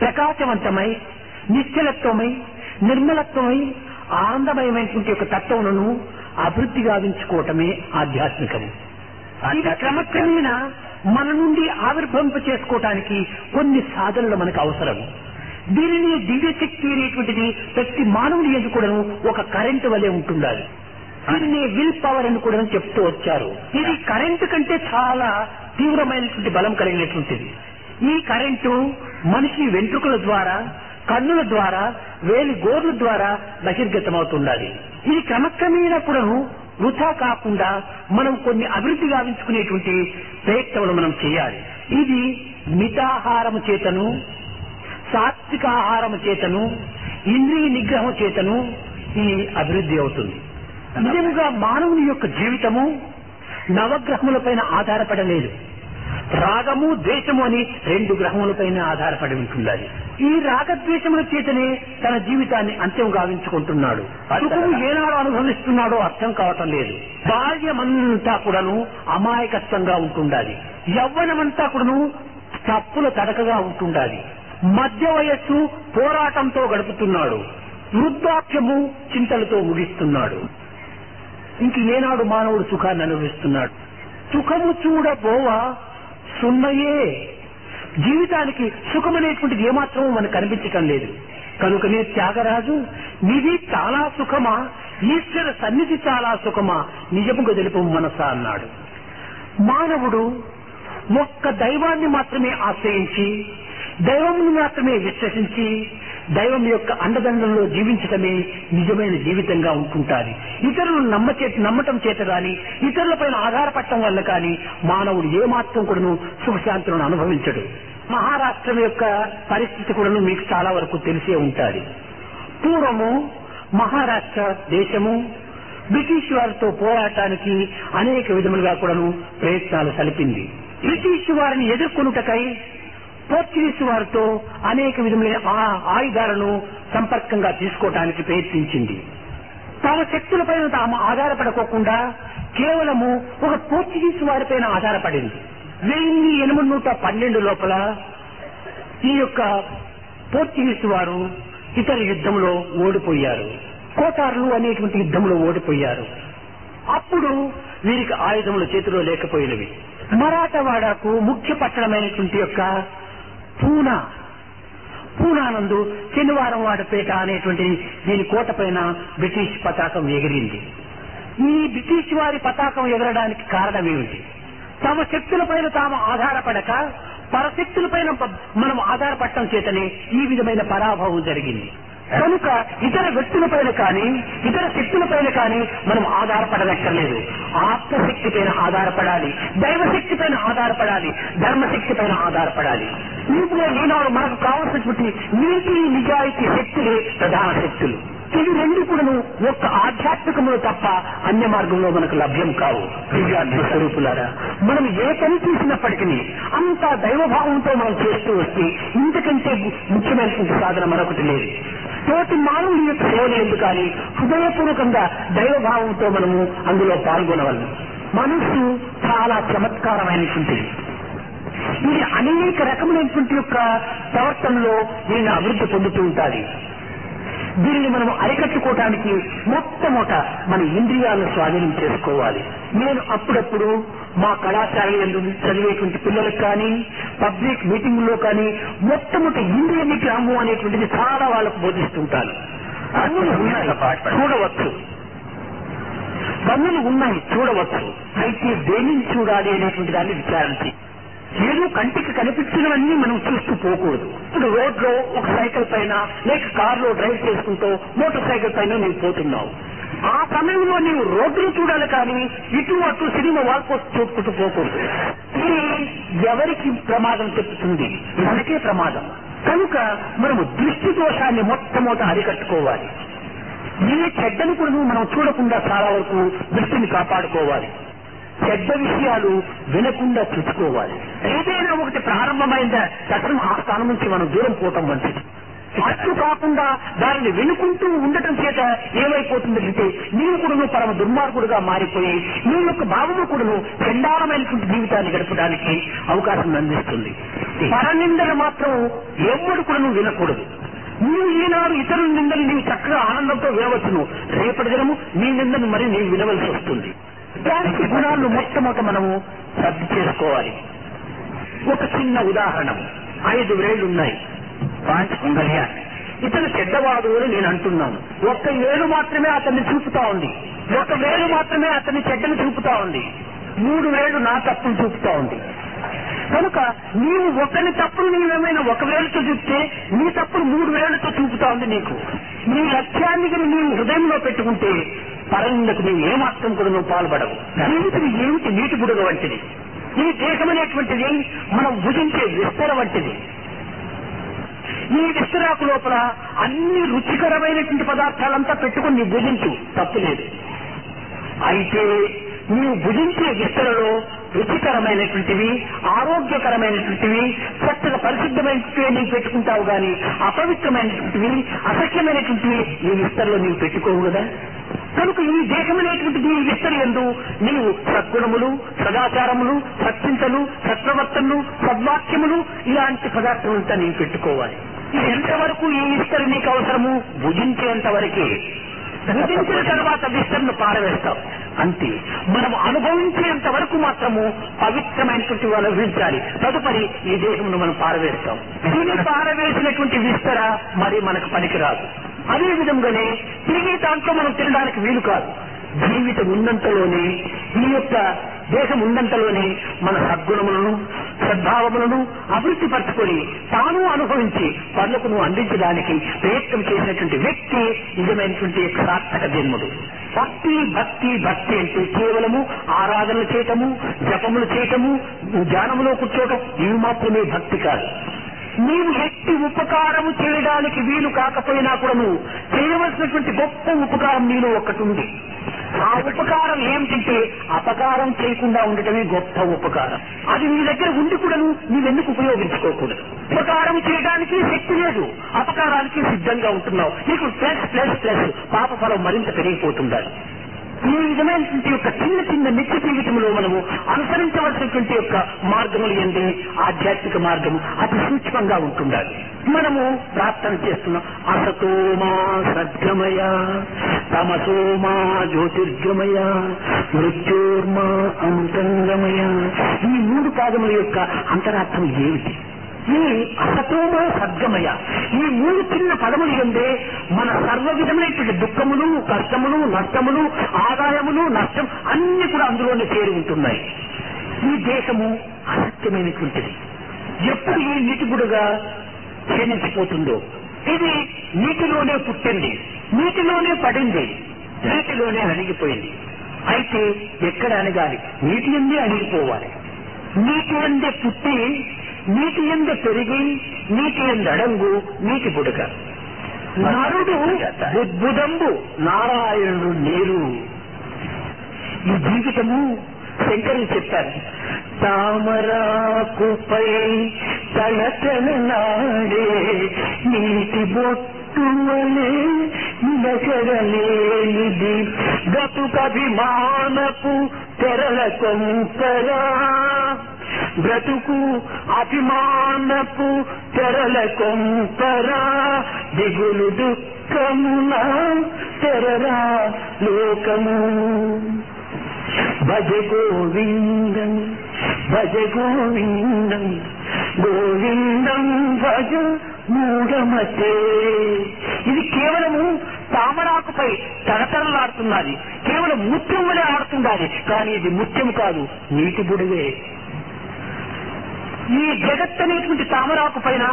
ప్రకాశవంతమై నిశ్చలత్వమై నిర్మలత్వమై ఆనందమయమైనటువంటి యొక్క తత్వములను అభివృద్ధి గావించుకోవటమే ఆధ్యాత్మికము. ఇది క్రమక్రమేణా మన నుండి ఆవిర్భవింప చేసుకోవటానికి కొన్ని సాధనలు మనకు అవసరము. దీనిని దివ్యశక్తి అనేటువంటిది ప్రతి మానవుని యందు కూడా ఒక కరెంటు వలె ఉంటుండాలి. దీనిని విల్ పవర్ అని కూడా చెప్తూ వచ్చారు. ఇది కరెంటు కంటే చాలా తీవ్రమైనటువంటి బలం కలిగినటువంటిది. ఈ కరెంటు మనిషి వెంట్రుకల ద్వారా, కన్నుల ద్వారా, వేలి గోర్ల ద్వారా బహిర్గతమవుతుండాలి. ఇది క్రమక్రమేణా కూడా వృథా కాకుండా మనం కొన్ని అభివృద్ధి గావించుకునేటువంటి ప్రయత్నములు మనం చేయాలి. ఇది మితాహారము చేతను, సాత్వికాహారము చేతను, ఇంద్రియ నిగ్రహం చేతను ఈ అభివృద్ధి అవుతుంది. నిజంగా మానవుని యొక్క జీవితము నవగ్రహములపైన ఆధారపడలేదు. రాగము ద్వేషము అని 2 గ్రహములపైన ఆధారపడి ఉంటుండాలి. ఈ రాగద్వేషముల చేతనే తన జీవితాన్ని అంత్యం గావించుకుంటున్నాడు. సుఖము ఏనాడు అనుభవిస్తున్నాడో అర్థం కావటం లేదు. బాల్యమంతా కూడాను అమాయకత్వంగా ఉంటుండాలి. యవ్వనమంతా కూడాను తప్పుల తడకగా ఉంటుండాలి. మధ్య వయస్సు పోరాటంతో గడుపుతున్నాడు. వృద్ధాప్యము చింతలతో ముగిస్తున్నాడు. ఇంక ఏనాడు మానవుడు సుఖాన్ని అనుభవిస్తున్నాడు. సుఖము చూడబోవా సున్నయే. జీవితానికి సుఖమనేటువంటిది ఏమాత్రం మనకు కనిపించటం లేదు. కనుకనే త్యాగరాజు నిధి చాలా సుఖమా, ఈశ్వర సన్నిధి చాలా సుఖమా, నిజముగా తెలుపు మనసా అన్నాడు. మానవుడు ఒక్క దైవాన్ని మాత్రమే ఆశ్రయించి, దైవమును మాత్రమే విశ్వసించి, దైవం యొక్క అండదండంలో జీవించటమే నిజమైన జీవితంగా ఉంటుంటారు. ఇతరులను నమ్మటం చేత గాని, ఇతరులపైన ఆధారపడటం వల్ల కానీ మానవుడు ఏమాత్రం కూడాను సుఖశాంతులను అనుభవించడు. మహారాష్ట్రం యొక్క పరిస్థితి కూడాను మీకు చాలా వరకు తెలిసే ఉంటాది. పూర్వము మహారాష్ట్ర దేశము బ్రిటిష్ వారితో పోరాటానికి అనేక విధములుగా కూడాను ప్రయత్నాలు సలిపింది. బ్రిటిష్ వారిని ఎదుర్కొనుటకై పోర్చుగీస్ వారితో అనేక విధములైన ఆయుధాలను సంపర్కంగా తీసుకోవడానికి ప్రయత్నించింది. తమ శక్తులపైన తాము ఆధారపడకోకుండా కేవలము ఒక పోర్చుగీస్ వారిపైన ఆధారపడింది. 1812 లోపల ఈ యొక్క పోర్చుగీస్ వారు ఇతర యుద్ధంలో ఓడిపోయారు. కోటార్లు అనేటువంటి యుద్ధంలో ఓడిపోయారు. అప్పుడు వీరికి ఆయుధములు చేతిలో లేకపోయినవి. మరాఠవాడకు ముఖ్య పట్టణమైనటువంటి యొక్క పూనానందు శనివారం వాడపేట అనేటువంటి దీని కోట పైన బ్రిటిష్ పతాకం ఎగిరింది. ఈ బ్రిటిష్ వారి పతాకం ఎగరడానికి కారణం ఏమిటి? తమ శక్తులపైన తాము ఆధారపడక పరశక్తులపైన మనం ఆధారపడటం చేతనే ఈ విధమైన పరాభవం జరిగింది. కనుక ఇతర వ్యక్తులపైన కానీ, ఇతర శక్తులపైన కానీ మనం ఆధారపడనక్కర్లేదు. ఆత్మశక్తి పైన ఆధారపడాలి, దైవశక్తి పైన ఆధారపడాలి, ధర్మశక్తి పైన ఆధారపడాలి. ఇప్పుడు ఈనాడు మనకు కావాల్సినటువంటి నీతి నిజాయితీ శక్తులే ప్రధాన శక్తులు. ఇవి 2 కూడా ఒక్క ఆధ్యాత్మికములు తప్ప అన్య మార్గంలో మనకు లభ్యం కావు. దివ్యాత్మ స్వరూపులారా, మనం ఏ పని చేసినప్పటికీ అంతా దైవభావంతో మనం చేస్తూ వస్తే ఇంతకంటే ముఖ్యమైనటువంటి సాధన మరొకటి లేదు. తోటి మానవుడి యొక్క సేవలు ఎందుకు కానీ హృదయపూర్వకంగా దైవభావంతో మనము అందులో పాల్గొనవలను. మనస్సు చాలా చమత్కారమైనటువంటిది. ఇది అనేక రకములైనటువంటి యొక్క ప్రవర్తనలో దీన్ని అభివృద్ధి పొందుతూ ఉంటుంది. దీనిని మనం అరికట్టుకోవటానికి మొట్టమొదట మన ఇంద్రియాలను స్వాధీనం చేసుకోవాలి. నేను అప్పుడప్పుడు మా కళాశాలలో చదివేటువంటి పిల్లలకు కానీ, పబ్లిక్ మీటింగుల్లో కానీ మొట్టమొదటి ఇంద్రియ నిగ్రహము అనేటువంటిది చాలా వాళ్ళకు బోధిస్తుంటాను. కన్నులు ఉన్నాయి చూడవచ్చు, కన్నులు ఉన్నాయి చూడవచ్చు, అయితే దేనిని చూడాలి అనేటువంటి దాన్ని విచారించి ఏదో కంటికి కనిపించినవన్నీ మనం చూస్తూ పోకూడదు. ఇప్పుడు రోడ్లో ఒక సైకిల్ పైన లేక కారులో డ్రైవ్ చేసుకుంటూ మోటార్ సైకిల్ పైన నీవు పోతున్నావు. ఆ సమయంలో నీవు రోడ్డును చూడాలి కానీ ఇటు అటు సినిమా వాల్పోస్ట్ చూపుకుంటూ పోకూడదు. ఇది ఎవరికి ప్రమాదం చెప్తుంది? మనకే ప్రమాదం. కనుక మనము దృష్టి దోషాన్ని మొట్టమొదట అరికట్టుకోవాలి. ఏ చెడ్డను కూడా మనం చూడకుండా చాలా వరకు దృష్టిని కాపాడుకోవాలి. చెడ్డ విషయాలు వినకుండా చూసుకోవాలి. ఏదైనా ఒకటి ప్రారంభమైన తక్షణం ఆ స్థానం నుంచి మనం దూరం పోవటం మంచిది. అచ్చు కాకుండా దానిని వినుకుంటూ ఉండటం చేత ఏమైపోతుందంటే నీవు కూడా పరమ దుర్మార్గుడుగా మారిపోయి నీ యొక్క భావము కూడా చండాలమైనటువంటి జీవితాన్ని గడపడానికి అవకాశం అందిస్తుంది. పరనిందలు మాత్రం ఎవ్వడు కూడా వినకూడదు. నీవు ఈనాడు ఇతరుల నిందలు నీవు చక్కగా ఆనందంతో వినవచ్చును, రేపటి దినము నీ నిందను మరి నీవు వినవలసి వస్తుంది. దానికి గుణాలను మొట్టమొదట మనము రద్దు చేసుకోవాలి. ఒక చిన్న ఉదాహరణ, 5 వేళ్లున్నాయి, 5 ఉంగలియా. ఇతను చెడ్డవాడు అని నేను అంటున్నాను. 1 వేలు మాత్రమే అతన్ని చూపుతా ఉంది, 1 వేలు మాత్రమే అతన్ని చెడ్డను చూపుతా ఉంది, 3 వేళ్లు నా తప్పును చూపుతా ఉంది. కనుక నీవు ఒకరి తప్పులు నీవేమైనా 1 వేలుతో చూస్తే నీ తప్పులు 3 వేళ్లతో చూపుతా ఉంది నీకు. నీ లక్ష్యాన్ని నీవు హృదయంలో పెట్టుకుంటే పరంగా నీవు ఏమాత్రం కూడా నువ్వు పాల్పడవు. జీవితం ఏమిటి? నీటి బుడగ వంటిది. ఈ దేశం అనేటువంటిది మనం భుజించే విస్తర వంటిది. ఈ విస్తరాకు లోపల అన్ని రుచికరమైనటువంటి పదార్థాలంతా పెట్టుకుని నీ భుజించు, తప్పులేదు. అయితే నీవు భుజించే విస్తరలో రుచికరమైనటువంటివి, ఆరోగ్యకరమైనటువంటివి, చక్కగా పరిశుద్ధమైనటువంటివి నీవు పెట్టుకుంటావు గాని అపవిత్రమైనటువంటివి, అసఖ్యమైనటువంటివి నీ విస్తరలో నీవు పెట్టుకోవు కదా. కనుక ఈ దేశం అనేటువంటిది ఈ విస్తరి యందు నీవు సద్గుణములు, సదాచారములు, సత్చింతలు, సత్ప్రవర్తనలు, సద్వాక్యములు ఇలాంటి పదార్థాలంతా నీవు పెట్టుకోవాలి. ఇది ఎంతవరకు ఈ విస్తరి నీకు అవసరము? భుజించేంత వరకే. భుజించిన తర్వాత విస్తరను పారవేస్తాం అంతే. మనం అనుభవించేంత వరకు మాత్రము పవిత్రమైనటువంటి అనుభవించాలి. తదుపరి ఈ దేశమును మనం పారవేస్తాం. దీన్ని పారవేసినటువంటి విస్తర మరి మనకు పనికిరాదు. అదే విధంగానే తిరిగి దాంట్లో మనం తినడానికి వీలు కాదు. జీవితం ఉన్నంతలోనే, ఈ యొక్క దేశం ఉన్నంతలోనే మన సద్గుణములను, సద్భావములను అభివృద్ధి పరచుకొని తాను అనుభవించి పనులకు అందించడానికి ప్రయత్నం చేసినటువంటి వ్యక్తి నిజమైనటువంటి సార్థక జన్ముడు. భక్తి భక్తి భక్తి అంటే కేవలము ఆరాధనలు చేయటము, జపములు చేయటము, ధ్యానములో కూర్చోవటం ఇవి మాత్రమే భక్తి కాదు. నీవు ఎట్టి ఉపకారము చేయడానికి వీలు కాకపోయినా కూడా నువ్వు చేయవలసినటువంటి గొప్ప ఉపకారం నీలో ఒకటి ఉంది. ఆ ఉపకారం ఏమిటంటే అపకారం చేయకుండా ఉండటమే గొప్ప ఉపకారం. అది నీ దగ్గర ఉండి కూడా నీవెందుకు ఉపయోగించుకోకూడదు? ఉపకారం చేయడానికి శక్తి లేదు, అపకారానికి సిద్ధంగా ఉంటున్నావు. నీకు ప్లస్ ప్లస్ ప్లస్ పాప ఫలం మరింత పెరిగిపోతుండాలి. ఈ విధమైనటువంటి యొక్క చిన్న చిన్న నిత్య జీవితంలో మనము అనుసరించవలసినటువంటి యొక్క మార్గములు ఏంటి? ఆధ్యాత్మిక మార్గము అతి సూక్ష్మంగా ఉంటుండాలి. మనము ప్రార్థన చేస్తున్నాం, అసతోమా సద్గమయ, తమసోమా జ్యోతిర్గమయ, మృత్యోర్మా అమృతంగమయ. ఈ 3 పాదముల యొక్క అంతరార్థం ఏమిటి? ఈ అసతోమ సద్గమయ, ఈ 3 చిన్న పదములు ఎందే మన సర్వ విధమైనటువంటి దుఃఖములు, కష్టములు, నష్టములు, ఆదాయములు, నష్టం అన్ని కూడా అందులోనే చేరి ఉంటున్నాయి. ఈ దేశము అసత్యమైనటువంటిది. ఎప్పుడు ఈ నీటి బుడగా క్షీణించిపోతుందో, ఇది నీటిలోనే పుట్టింది, నీటిలోనే పడింది, నీటిలోనే అణిగిపోయింది. అయితే ఎక్కడ అణగాలి? నీటి ఎందే అణిగిపోవాలి. నీటి ఎందే పుట్టి, నీటి ఎందు పెరిగి, నీటి ఎందు అడంగు నీటి బుడగ. నరుడు బుద్బుదంబు, నారాయణుడు నీరు. ఈ జీవితము శంకరులు చెప్పారు, తామరాకుపై తలతలనాడే నీటి బొట్టుమలే నిలకడలేనిది, బ్రతుకభిమానపు తెరల కొంపరా, బ్రతుకు అభిమానపు తెరల కొంపరా, దిగులు దుఃఖమున తెరరా లోకము. భజ గోవిందం భజ గోవిందం, గోవిందం భజ మూఢమతే. ఇది కేవలము తామరాకుపై తరతరలాడుతున్నది, కేవలం ముత్యం వలె ఆడుతున్నది. కానీ ఇది ముత్యం కాదు, నీటి బుడవే. ఈ జగత్ అనేటువంటి తామరాకు పైన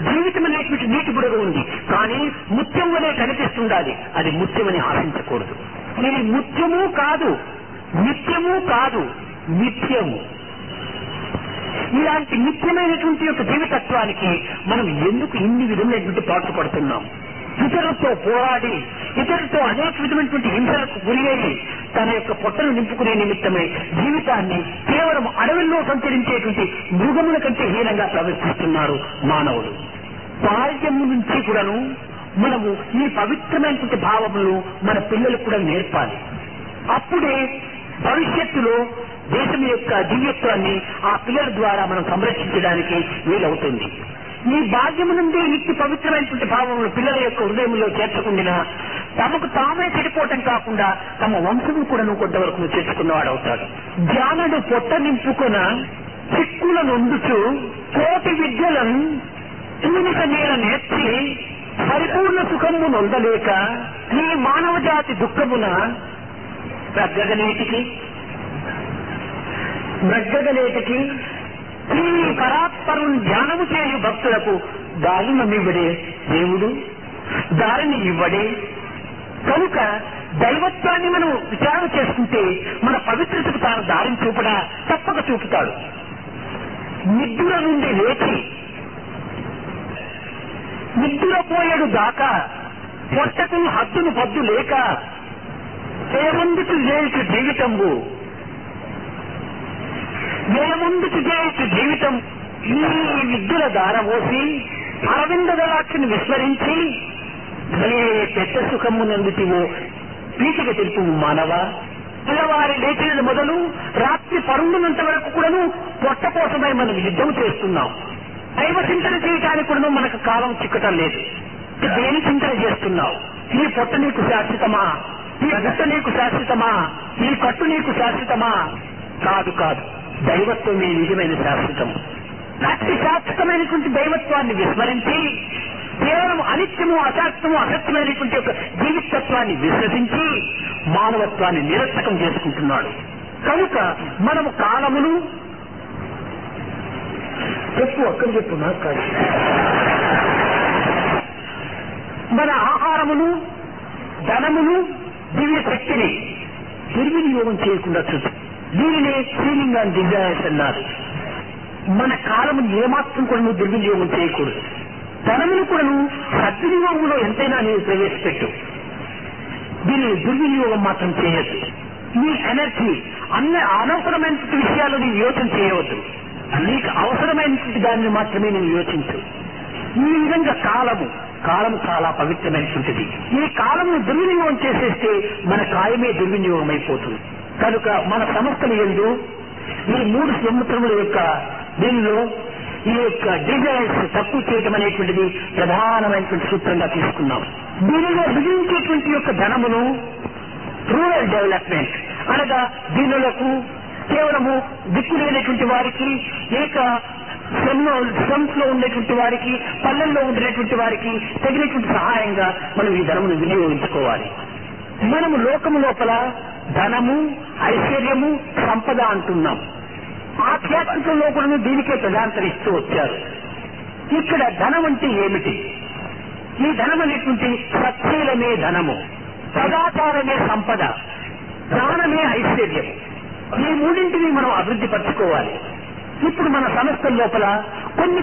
జీవితం అనేటువంటి నీటి బుడగ ఉంది. కానీ ముత్యం వలె కనిపిస్తుండాలి, అది ముత్యమని ఆశించకూడదు. ఇది ముత్యము కాదు, నిత్యము కాదు, నిత్యము. ఇలాంటి నిత్యమైనటువంటి యొక్క జీవితత్వానికి మనం ఎందుకు ఇన్ని విధమైనటువంటి పాటుపడుతున్నాం? ఇతరులతో పోరాడి, ఇతరులతో అనేక విధమైనటువంటి హింసలకు గురి అయి తన యొక్క పొట్టను నింపుకునే నిమిత్తమై జీవితాన్ని కేవలం అడవుల్లో సంచరించేటువంటి మృగముల కంటే హీనంగా ప్రవర్తిస్తున్నారు మానవుడు. బాల్యము నుంచి కూడాను మనము ఈ పవిత్రమైనటువంటి భావములు మన పిల్లలకు కూడా నేర్పాలి. అప్పుడే భవిష్యత్తులో దేశం యొక్క దివ్యత్వాన్ని ఆ పిల్లల ద్వారా మనం సంరక్షించడానికి వీలవుతుంది. ఈ బాల్యము నుండి నిత్య పవిత్రమైనటువంటి భావములు పిల్లల యొక్క హృదయంలో చేర్చకుండా తమకు తామే చెడిపోవటం కాకుండా తమ వంశము కూడా కొంతవరకు చేర్చుకున్నవాడవుతాడు. జ్ఞానుడు పొట్ట నింపుకొన చిక్కులను వండుచు కోటి విద్యలను తూనిక నీల నేర్చి పరిపూర్ణ సుఖము నొందలేక ఈ మానవ జాతి దుఃఖమున బ్రగ్గగలేటికి ఈ పరాత్పరుని ధ్యానము చేయు భక్తులకు దారిని నమ్మివ్వడే దేవుడు, దారిని ఇవ్వడే. కనుక దైవత్వాన్ని మనం విచారణ చేసుకుంటే మన పవిత్రతకు తాను దారిని చూపడా తప్పక చూపుతాడు. నిద్ర నుండి లేచి నిద్రపోయేడు దాకా పొట్టకు హద్దును పద్దు లేక ఏముందుకు చేయొచ్చు జీవితం ఈ విద్యుల దారపోసి అరవింద దళాక్షిని విస్మరించి ఏ పెద్ద సుఖము నందుతివో పీఠిక తెలుపు మానవ. పిల్లవారి లేచినది మొదలు రాత్రి పరుండునంత వరకు కూడాను పొట్ట కోసమై మనం యుద్ధం చేస్తున్నాం. దైవ చింతన చేయడానికి కూడా మనకు కాలం చిక్కటం లేదు. దేని చింతన చేస్తున్నావు? ఈ పొట్ట నీకు శాశ్వతమా? ఈ గుట్ట నీకు శాశ్వతమా? ఈ కట్టు నీకు శాశ్వతమా? కాదు కాదు, దైవత్వమే నిజమైన శాశ్వతం. అతి శాశ్వతమైనటువంటి దైవత్వాన్ని విస్మరించి కేవలం అనిత్యము అశాశ్వతము అసత్యమైనటువంటి ఒక జీవితత్వాన్ని విశ్వసించి మానవత్వాన్ని నిరర్థకం చేసుకుంటున్నాడు. కనుక మనము కాలమును చెప్పు నాకు కాదు, మన ఆహారమును, ధనమును, దివ్య శక్తిని దుర్వినియోగం చేయకుండా చూసి దీనినే సీలింగ్ అండ్ డిజైర్స్ అన్నారు. మన కాలమును ఏమాత్రం కూడా నువ్వు దుర్వినియోగం చేయకూడదు. ధనమును కూడా నువ్వు సద్వినియోగంలో ఎంతైనా నేను ప్రవేశపెట్టు, దీనిని దుర్వినియోగం మాత్రం చేయొద్దు. నీ ఎనర్జీ అనవసరమైనటువంటి విషయాలు నీవు యోచన చేయవద్దు. నీకు అవసరమైనటువంటి దానిని మాత్రమే నువ్వు యోచించు. ఈ విధంగా కాలము చాలా పవిత్రమైనటువంటిది. ఈ కాలమును దుర్వినియోగం చేసేస్తే మన కాయమే దుర్వినియోగం అయిపోతుంది. కనుక మన సంస్థల యందు ఈ 3 సంవత్సరముల యొక్క దీనిలో ఈ యొక్క డిజైర్స్ తక్కువ చేయటం అనేటువంటిది ప్రధానమైనటువంటి సూత్రంగా తీసుకున్నాం. దీనిలో మిగిలించేటువంటి యొక్క ధనమును రూరల్ డెవలప్మెంట్ అనగా దీనులకు కేవలము దిక్కులేనటువంటి వారికి, ఏక స్లమ్స్ లో ఉండేటువంటి వారికి, పల్లెల్లో ఉండేటువంటి వారికి తగినటువంటి సహాయంగా మనం ఈ ధనమును వినియోగించుకోవాలి. మనము లోకము లోపల ధనము, ఐశ్వర్యము, సంపద అంటున్నాం. ఆధ్యాత్మికంలో కూడా దీనికే ప్రధానతరిస్తూ వచ్చారు. ఇక్కడ ధనం అంటే ఏమిటి? ఈ ధనం అనేటువంటి సత్శీలమే ధనము, సదాచారమే సంపద, దానమే ఐశ్వర్యం. ఈ మూడింటిని మనం అభివృద్ధి పరచుకోవాలి. ఇప్పుడు మన సంస్థల లోపల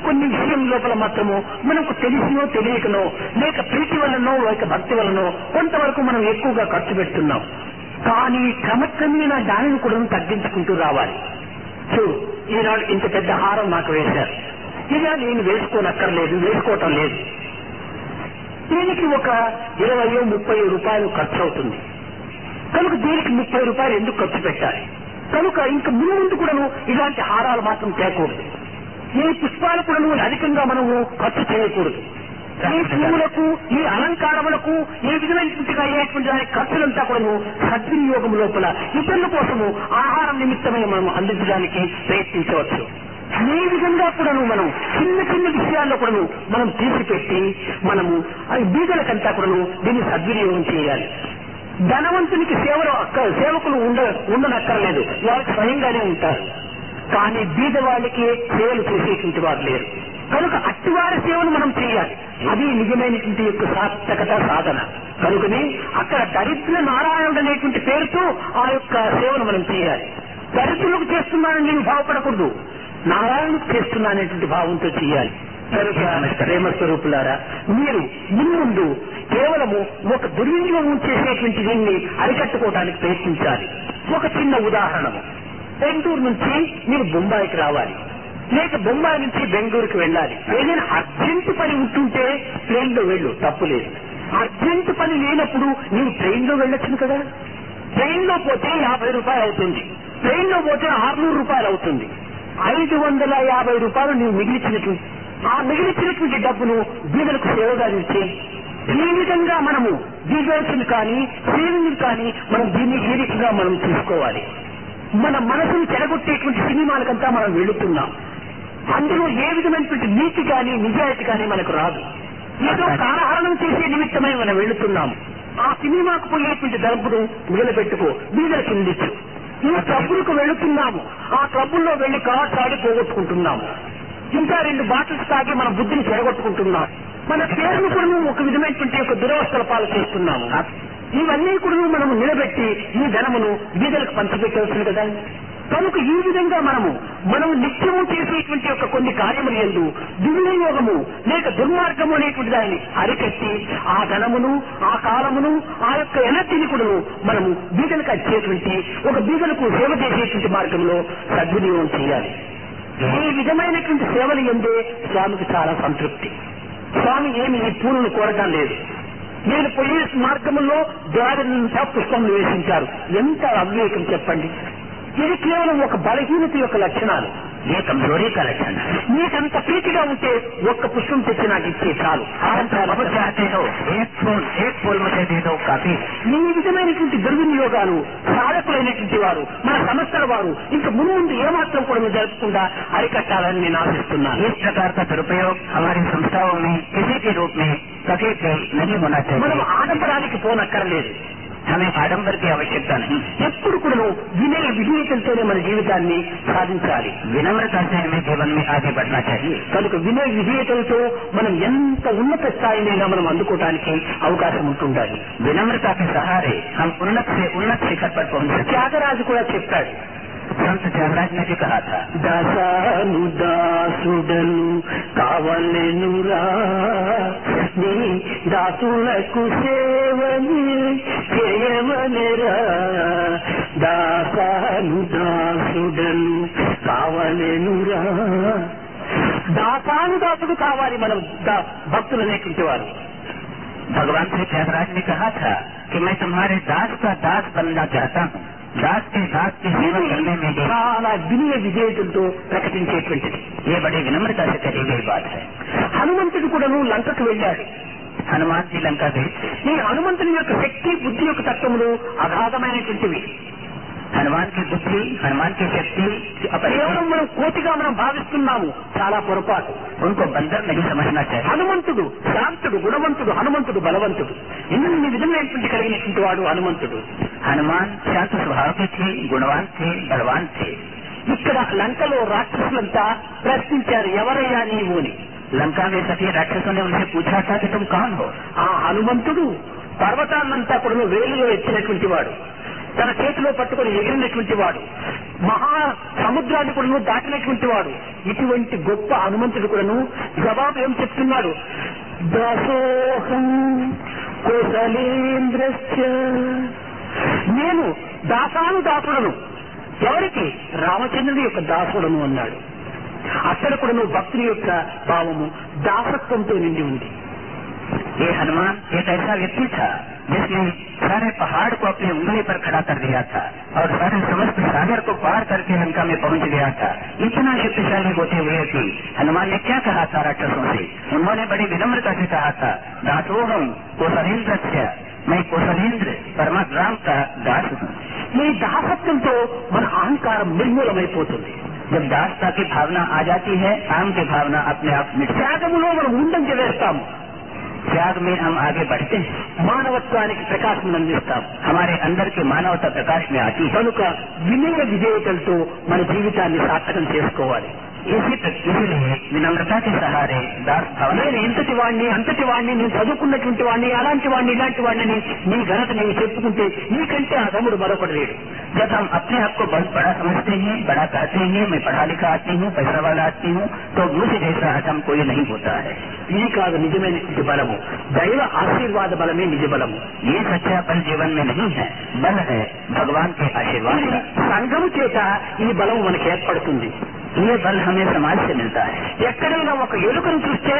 కొన్ని విషయం లోపల మాత్రము మనకు తెలిసినో తెలియకనో, లేక ప్రీతి వలనో లేక భక్తి వలనో కొంతవరకు మనం ఎక్కువగా ఖర్చు పెడుతున్నాం. కానీ క్రమక్రమేణా దానిని కూడా తగ్గించుకుంటూ రావాలి. ఈనాడు ఇంత పెద్ద హారం నాకు వేశారు, ఇలా నేను వేసుకోవటం లేదు. దీనికి ఒక 20-30 రూపాయలు ఖర్చు అవుతుంది. కనుక దీనికి 30 రూపాయలు ఎందుకు ఖర్చు పెట్టాలి? కనుక ఇంక ముందు కూడాను ఇలాంటి హారాలు మాత్రం తేకూడదు. ఈ పుష్పాలు కూడాను అధికంగా మనము ఖర్చు చేయకూడదు. ఈ పువ్వులకు, ఈ అలంకారములకు, ఈ విధమైనటువంటి అయ్యేటువంటి దాని ఖర్చులంతా కూడాను సద్వినియోగం లోపల ఇతరుల కోసము ఆహారం నిమిత్తమై మనం అందించడానికి ప్రయత్నించవచ్చు. ఈ విధంగా కూడాను మనం చిన్న విషయాల్లో కూడాను మనం తీసిపెట్టి మనము బీదలకంతా కూడాను దీన్ని సద్వినియోగం చేయాలి. ధనవంతునికి సేవకులు ఉండనక్కర్లేదు, వారికి స్వయంగానే ఉంటారు. కానీ బీద వాళ్ళకి సేవలు చేసేటువంటి వారు లేరు. కనుక అట్టివారి సేవలు మనం చేయాలి. అది నిజమైనటువంటి యొక్క సార్థకత సాధన. కనుకనే అక్కడ దరిద్ర నారాయణుడు అనేటువంటి పేరుతో ఆ యొక్క సేవను మనం చేయాలి. దరిద్రులకు చేస్తున్నానని నేను భావపడకూడదు, నారాయణులకు చేస్తున్నా అనేటువంటి భావంతో చేయాలి. ప్రేమ స్వరూపులారా, మీరు ముందు కేవలము ఒక దుర్వినియోగం చేసేటువంటి దీన్ని అరికట్టుకోవడానికి ప్రయత్నించాలి. ఒక చిన్న ఉదాహరణము, బెంగళూరు నుంచి మీరు బొంబాయికి రావాలి, లేక బొంబాయి నుంచి బెంగళూరుకి వెళ్ళాలి. ఏదైనా అర్జెంటు పని ఉంటుంటే ట్రైన్ లో వెళ్ళు, తప్పులేదు. అర్జెంటు పని లేనప్పుడు నీవు ట్రైన్ లో వెళ్ళొచ్చును కదా. ట్రైన్ లో పోతే 50 రూపాయలు అవుతుంది, ట్రైన్ లో పోతే 600 రూపాయలు అవుతుంది. 550 రూపాయలు నీవు మిగిలిచినట్టు ఆ మిగిలిచినటువంటి డబ్బును బీదలకు సేవగా ఇచ్చి ఈ విధంగా మనము బీజాల్స్ని కానీ సేవింగ్ కానీ మనం దీన్ని ఈ రీతిగా మనం చూసుకోవాలి. మన మనసును చెడగొట్టేటువంటి సినిమాలకంతా మనం వెళుతున్నాం. అందులో ఏ విధమైనటువంటి నీతి కానీ నిజాయితీ కానీ మనకు రాదు. ఏదో కాలహరణం చేసే నిమిత్తమై మనం వెళుతున్నాం. ఆ సినిమాకు పోయేటువంటి డబ్బును మిగలబెట్టుకో, బీదలకు ఇందిచ్చు. ఈ క్లబ్బులకు వెళుతున్నాము, ఆ క్లబ్బుల్లో వెళ్లి కార్డ్స్ ఆడి పోగొట్టుకుంటున్నాము. ఇంకా 2 బాటిల్స్ తాగి మన బుద్ధిని చెడగొట్టుకుంటున్నాం. మన పేరును కూడా ఒక విధమైనటువంటి ఒక దురవస్థల పాలు చేస్తున్నాము. ఇవన్నీ కూడా మనము నిలబెట్టి ఈ ధనమును బీదలకు పంచిపెట్టవలసింది కదా. కనుక ఈ విధంగా మనము నిత్యము చేసేటువంటి ఒక కొన్ని కార్యములు యందు దుర్వినియోగము లేక దుర్మార్గము అనేటువంటి దాన్ని అరికట్టి ఆ ధనమును ఆ కాలమును ఆ యొక్క ఎనర్జీని కూడా మనము బీదలకు వచ్చేటువంటి ఒక బీదలకు సేవ చేసేటువంటి మార్గంలో సద్వినియోగం చేయాలి. ఈ విధమైనటువంటి సేవలు ఎందే స్వామికి చాలా సంతృప్తి. స్వామి ఏమి ఈ పూలను కోరటం లేదు. నేను పోయే మార్గంలో ద్వారంతా పుష్పములు వేసించారు. ఎంత అవివేకం చెప్పండి. ఇది కేవలం ఒక బలహీనత యొక్క లక్షణాలు. ये कमजोरी का लक्षण है. నీకంత ప్రీతిగా ఉంటే ఒక్క పుష్పం తెచ్చి నాకు ఇచ్చే చాలు. आप चाहते हो एक फूल मुझे दे दो काफी. ఈ విధమైనటువంటి దుర్వినియోగాలు సాధకులైనటువంటి వారు మన సంస్థల వారు ఇంకా ముందు ఏమాత్రం కూడా జరపకుండా అరికట్టాలని నేను ఆశిస్తున్నాను. इस प्रकार का दुरुपयोग हमारी संस्थाओं में किसी के रूप में कभी भी नहीं होना మనం चाहिए. ఆడంబరానికి పోనక్కర్లేదు. हमें आडंबर की आवश्यकता नहीं. ఎప్పుడు కూడా వినయ విధేయతలతోనే మన జీవితాన్ని సాధించాలి. विनम्रता से हमें जीवन में आगे बढ़ना चाहिए. కనుక వినయ విధేయతలతో మనం ఎంత ఉన్నత స్థాయినైనా మనం అందుకోవడానికి అవకాశం ఉంటుండాలి. विनम्रता के सहारे हम उन्नत से उन्नत शिखर पर पहुंच सकते. త్యాగరాజు కూడా చెప్పాడు, संत त्यागराज ने भी कहा था, దాసాను దాసుడను కావలెనురా నీ దాసులకు సేవని చేయమనరా. దాసాను దాసుడను కావలెనురా. దాసాను దాసుడు కావాలి మనం భక్తులు అనేటువంటి వారు. भगवान श्री त्यागराज ने कहा था कि मैं तुम्हारे दास का दास बनना चाहता हूँ. दास की सेवा करने में भी చాలా వినయ విధేయతలతో ప్రకటించేటువంటిది. ये बड़ी विनम्रता से कही गई बात है. హనుమంతుడు కూడాను లంకకు వెళ్ళాడు. हनुमान जी लंका गए. ఈ హనుమంతుని యొక్క శక్తి బుద్ధి యొక్క తత్వములు అగాధమైనటువంటివి. हनुमान की बुद्धि, हनुमान की शक्ति కేవలం మనం కోతిగా మనం భావిస్తున్నాము, చాలా పొరపాటు. उनको बंदर नहीं समझना चाहिए. హనుమంతుడు శాంతుడు, గుణవంతుడు, హనుమంతుడు బలవంతుడు. ఇన్ని విధమైనటువంటి కలిగినటువంటి వాడు హనుమంతుడు. हनुमान शांत स्वभाव के थे, गुणवान थे, बलवान थे. ఇక్కడ లంకలో రాక్షసులంతా ప్రశ్నించారు, ఎవరయ్యా నీవు అని. लंका में सभी राक्षसों ने उनसे पूछा था कि तुम कौन हो. ఆ హనుమంతుడు పర్వతాన్నంతా కూడా వేలులో ఎత్తినటువంటి వాడు, తన చేతిలో పట్టుకుని ఎగిరినటువంటి వాడు, మహా సముద్రాన్ని కూడా దాటినటువంటి వాడు. ఇటువంటి గొప్ప హనుమంతుడు కూడాను జవాబు ఏం చెప్తున్నాడు, దాసోహం కోసలేంద్రశ్చ. నేను దాసాను దాసుడను. ఎవరికి? రామచంద్రుడి యొక్క దాసుడను అన్నాడు. అక్కడ కూడా భక్తుని యొక్క భావము దాసత్వంతో నిండి ఉంది. ये हनुमान एक ऐसा व्यक्ति था जिसने सारे पहाड़ को अपनी उंगली पर खड़ा कर दिया था और सारे समस्त सागर को पार करके लंका में पहुंच गया था. इतना शक्तिशाली होते हुए कि हनुमान ने क्या कहा था राक्षसों से? उन्होंने बड़ी विनम्रता से कहा था, दासोहम कौशलेंद्र, मैं कौशलेंद्र परमाराम का दास हूँ. ఈ దాసత్వంతో మన అహంకారం నిర్మూలమైపోతుంది. जब दासता की भावना आ जाती है, आम की भावना अपने आप मिट. త్యాగములో మనం ముందంజ వేస్తాము. त्याग में हम आगे बढ़ते हैं, మానవత్వానికి ప్రకాశం అందిస్తాం. हमारे अंदर की मानवता प्रकाश में आती है. కనుక వినయ విధేయతలతో మన జీవితాన్ని సార్థకం చేసుకోవాలి. इसीलिए विनम्रता के सहारे दास भावना. నేను ఇంతటి వాడిని అంతటి వాడిని, నేను చదువుకున్నటువంటి వాడిని, అలాంటి వాడిని, ఇలాంటి వాడిని నీ ఘనత నీవు చెప్పుకుంటే నీకంటే ఆ తమ్ముడు మరొకటి లేడు. जब हम अपने आप को बहुत बड़ा समझते हैं, बड़ा कहते हैं, मैं पढ़ा लिखा आदमी हूँ, पैसा वाला आदमी हूँ, तो मुझे जैसा अधम कोई नहीं होता है. ఇది కాదు నిజమైనటువంటి బలము. దైవ ఆశీర్వాద బలమే నిజ బలము. ये सच्चा बल जीवन में नहीं है, बल है भगवान के आशीर्वाद का. సంఘము చేత ఈ బలం మనకు ఏర్పడుతుంది. ये बल हमें समाज से मिलता है. ఎక్కడైనా ఒక ఎలుకను చూస్తే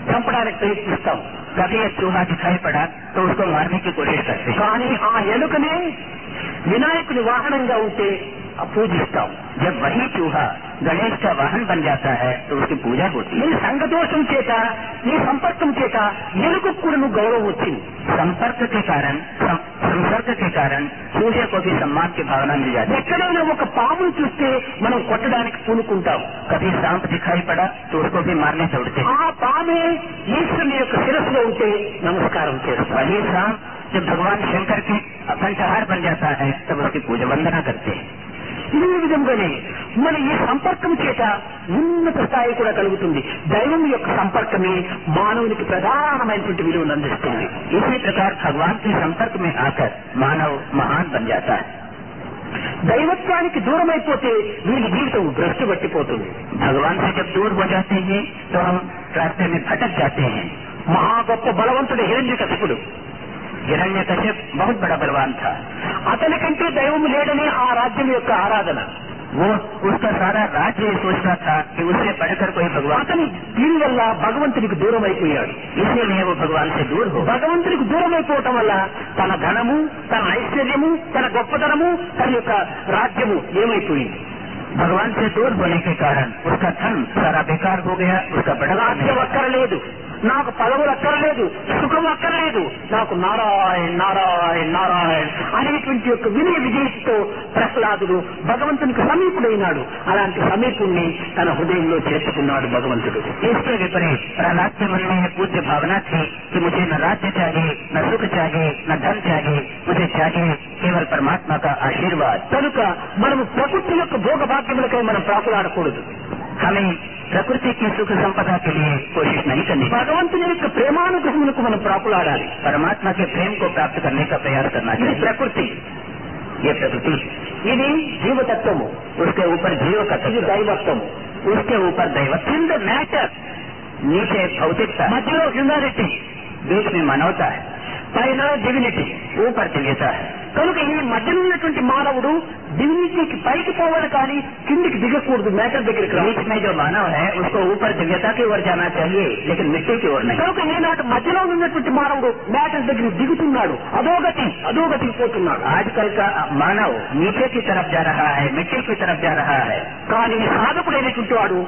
చంపడానికి ప్రయత్నిస్తాం. कभी एक चूहा दिखाई पड़ा तो उसको मारने की कोशिश करते हैं. కానీ ఆ ఎలుకనే వినాయకుని వాహనంగా ఉంటే పూజిస్తాం. जब वही चूहा गणेश का वाहन बन जाता है तो उसकी पूजा होती ఈ है। సంగదోషం చేత ఈ సంపర్కం చేత ఎలుగు కూడా గౌరవం వచ్చింది। संपर्क के कारण संसर्ग के कारण सूर्य को भी सम्मान की भावना मिल जाती है। ఎక్కడైనా ఒక పామును చూస్తే మనం కొట్టడానికి పూనుకుంటాం। कभी सांप दिखाई पड़ा तो उसको भी मारने दौड़ते हैं। ఆ పామే ఈశ్వరుని యొక్క శిరస్సులో ఉంటే నమస్కారం చేస్తాం। वही सांप जब भगवान शंकर के कंठहार बन जाता है तब उसकी पूजा वंदना करते हैं। ఇదే విధంగానే మన ఈ సంపర్కం చేత ఉన్నత స్థాయి కూడా కలుగుతుంది। దైవం యొక్క సంపర్కమే మానవునికి ప్రధానమైనటువంటి విలువను అందిస్తుంది। इसी प्रकार भगवान के संपर्क में आकर मानव महान बन जाता है। దైవత్వానికి దూరం అయిపోతే వీరి జీవితం భ్రష్టు పట్టిపోతుంది। भगवान से जब दूर हो जाते हैं तो हम रास्ते में भटक जाते हैं। మహా గొప్ప బలవంతుడు హిరణ్యకశిపుడు हिरण्यकश्यप बहुत बड़ा बलवान था। అతనికంటే దైవం లేడని ఆ రాజ్యం యొక్క ఆరాధన। वो उसका सारा राज्य सोचता था कि उससे बढ़कर कोई भगवान, అతని దీనివల్ల భగవంతునికి దూరం అయిపోయాడు। इसीलिए वो भगवान से दूर हो। భగవంతునికి దూరం అయిపోవటం వల్ల తన ధనము, తన ఐశ్వర్యము, తన గొప్పతనము, తన యొక్క రాజ్యము ఏమైపోయింది। भगवान से दूर होने के कारण उसका धन सारा बेकार हो गया, उसका बड़ा రాజ్యం అక్కర్లేదు, నాకు పదవులు అక్కర్లేదు, సుఖం అక్కర్లేదు, నాకు నారాయణ నారాయణ నారాయణ అనేటువంటి యొక్క వినయ విజయతో ప్రహ్లాదుడు భగవంతునికి సమీపుడైనాడు। అలాంటి సమీపుణ్ణి తన హృదయంలో చేర్చుకున్నాడు భగవంతుడు। इसके विपरीत प्रहलाद के मन में पूज्य भावना थी कि मुझे न राज्य चाहिए, न सुख चाहिए, न धन चाहिए, मुझे चाहिए केवल परमात्मा का आशीर्वाद। కనుక మనము ప్రకృతి యొక్క భోగ భాగ్యములకై మనం ప్రాకులాడకూడదు। हमें प्रकृति की सुख संपदा के लिए कोशिश नहीं करनी, భగవంతుని యొక్క ప్రేమానుగ్రహములకు మనం ప్రాకులాడాలి। परमात्मा के प्रेम को प्राप्त करने का प्रयास करना ఇది चाहिए। ప్రకృతి, ये प्रकृति, ఇది జీవతత్వము, उसके ऊपर जीव का ఇది तत्व, దైవత్వము। उसके ऊपर दैवत्व, కింద మ్యాటర్, नीचे भौतिकता, మధ్యలో హ్యూమానిటీ, बीच में मानवता है, పైన డివినిటీ। ऊपर दिव्यता है। కనుక ఈ మధ్యలో ఉన్నటువంటి మానవుడు డివినిటీకి పైకి పోవాలి కానీ కిందికి దిగకూడదు, మ్యాటర్ దగ్గరికి రావాలి। बीच में जो मानव है उसको ऊपर दिव्यता की ओर जाना चाहिए, लेकिन मिट्टी की ओर नहीं। కనుక ఈనాటి మధ్యలో ఉన్నటువంటి మానవుడు మ్యాటర్ దగ్గరికి దిగుతున్నాడు, అధోగతికి పోతున్నాడు। आजकल का मानव नीचे की तरफ जा रहा है, मिट्टी की तरफ जा रहा है। కానీ సాధకుడైనటువంటి వాడు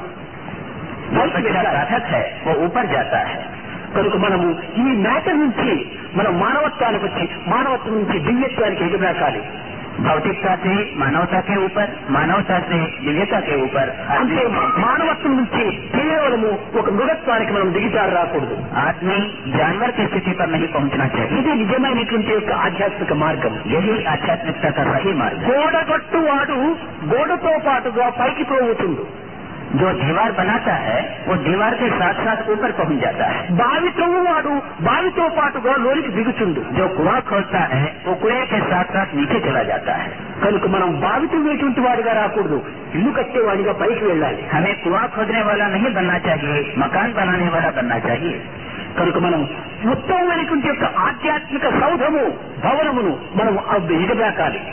जो बच्चा साधक है वो ऊपर जाता है। కనుక మనము ఈ మ్యాటర్ నుంచి మనం మానవత్వానికి వచ్చి మానవత్వం నుంచి దివ్యత్వానికి ఎగబాకాలి। भौतिकता से मानवता के ऊपर, मानवता से दिव्यता के ऊपर, అంటే మానవత్వం నుంచి కేవలము ఒక మృగత్వానికి మనం దిగిచారు రాకూడదు। आदमी जानवर की स्थिति पर नहीं पहुंचना चाहिए। ఇది నిజమైనటువంటి యొక్క ఆధ్యాత్మిక మార్గం। यही आध्यात्मिकता का सही मार्ग है। గోడగట్టు వాడు గోడతో పాటుగా పైకి పోవుతుండు, जो दीवार बनाता है वो दीवार के साथ साथ ऊपर पहुंच जाता है। బావి త్రవ్వువాడు బావితో పాటుగా లోనికి దిగుచుండు। जो कुआं खोदता है वो कुएं के साथ साथ नीचे चला जाता है। కనుక మనం బావి తవ్వేటువంటి వాడిగా రాకూడదు, ఇల్లు కట్టేవాడిగా పైకి వెళ్ళాలి। हमें कुआं खोदने वाला नहीं बनना चाहिए, मकान बनाने वाला बनना चाहिए। కనుక మనం ఉత్తమమైనటువంటి యొక్క ఆధ్యాత్మిక సౌధము భవనమును మనం ఎగబాకాలి।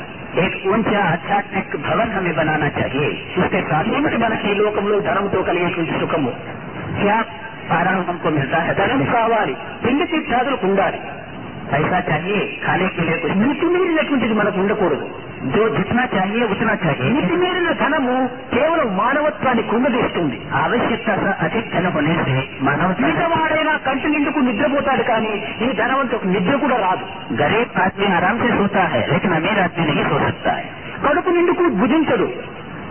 एक ऊंचा आध्यात्मिक भवन हमें बनाना चाहिए। उसके साथ ఏమిటి మనకి ఈ లోకంలో ధనంతో కలిగేటువంటి సుఖము? क्या कारण हमको मिलता है? ధనం కావాలి, పిండి తీర్థాదులకు ఉండాలి, पैसा चाहिए, खाने के लिए कुछ, మితిమీరినటువంటిది మనకు ఉండకూడదు। जो जितना चाहिए उतना चाहिए। మితిమీరిన ధనము కేవలం మానవత్వాన్ని కుంగదీస్తుంది। आवश्यकता से अधिक धन होने से मानवता, మిగవాడైనా కంటి నిండుకు నిద్రపోతాడు కానీ ఈ ధనవంతుకు నిద్ర కూడా రాదు। गरीब आदमी आराम से सोता है लेकिन अमीर आदमी नहीं सो सकता है। కడుపు నిండుకు భుజించడు,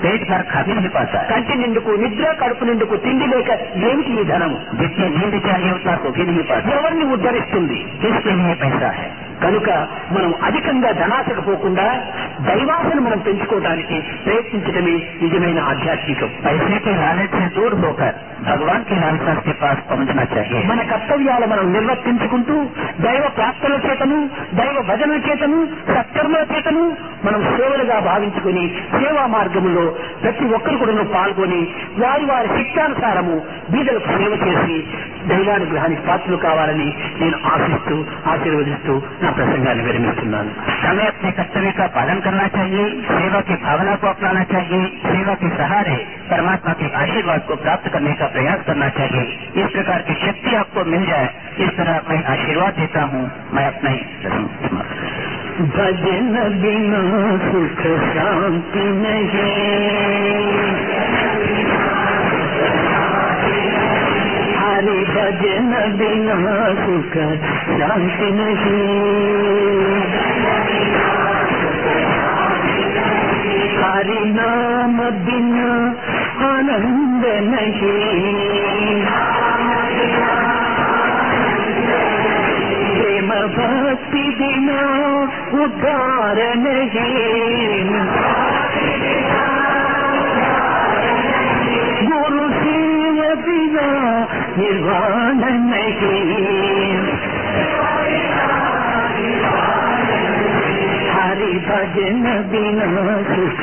पेट भर खा भी नहीं पाता है। కంటి నిండుకు నిద్ర, కడుపు నిండుకు తిండి లేక ఏమిటి ఈ ధనము? जितनी नींद चाहिए उतना सो भी नहीं पाता। ఎవరిని ఉద్ధరిస్తుంది? किसके लिए पैसा है? కనుక మనం అధికంగా ధనాశకు పోకుండా దైవాసను మనం పెంచుకోవడానికి ప్రయత్నించడమే నిజమైన ఆధ్యాత్మికం। पैसे के लालच से दूर होकर भगवान की लालसा के पास पहुंचना चाहिए। మన కర్తవ్యాలు మనం నిర్వర్తించుకుంటూ దైవ ప్రార్థన చేతను, దైవ భజన చేతను, సత్కర్మల చేతను మనం సేవలుగా భావించుకుని సేవా మార్గంలో ప్రతి ఒక్కరు కూడా పాల్గొని వారి వారి శిక్షానుసారము బీదలకు సేవ చేసి దైవానుగ్రహానికి పాత్రలు కావాలని నేను ఆశిస్తూ ఆశీర్వదిస్తూ నా ప్రసంగాన్ని విరమిస్తున్నాను। हमें अपने कर्तव्य का पालन करना चाहिए, सेवा की भावना को अपनाना चाहिए, सेवा के सहारे परमात्मा के आशीर्वाद को प्राप्त करने का प्रयास करना चाहिए। इस प्रकार की शक्ति आपको मिल जाए, इस तरह मैं आशीर्वाद देता हूँ। मैं अपने भजन बिना सुख शांति नहीं, हरि भजन बिना सुख शांति नहीं, हरि नाम बिना आनंद नहीं, प्रेम भक्ति बिना उद्धार नहीं, गुरु सेव बिना निर्वाण नहीं, हरि भजन बिना सुख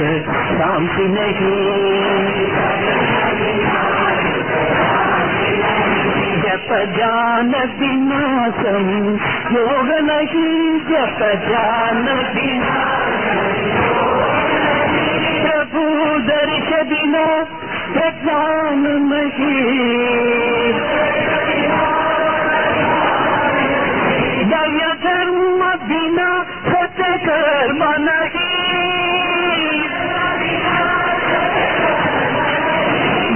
शांति नहीं, जप जान बिना संयोग नहीं, जप जान बिना प्रभु दर्श बिना प्रज्ञान नहीं, दया धर्म बिना सत्कर्म नहीं,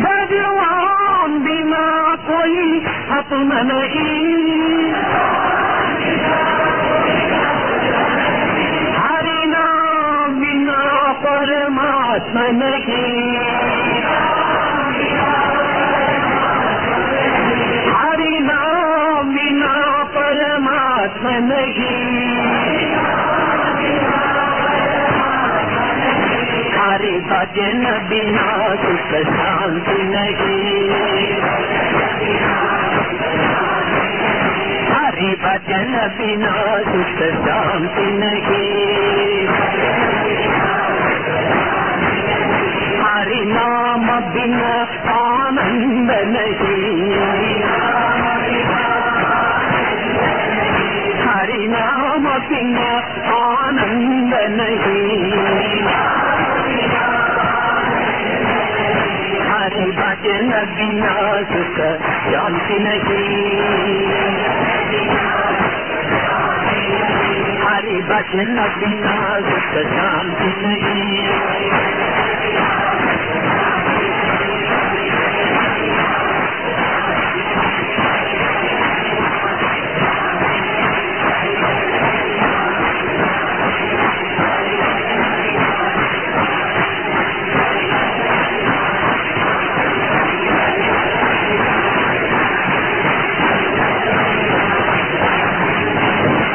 भगवान बिना कोई अपना नहीं, हरि नाम बिना परमात्मा नहीं, हरि नाम बिना परमात्मा नहीं, हरि भजन बिना सुख शांति नहीं, हरि भजन बिना सुख शांति नहीं, हरि नाम बिना आनंद नहीं, हरि नाम बिना आनंद नहीं, हरि भजन बिना सुख शांति नहीं, हरि भजन बिना सुख शांति नहीं,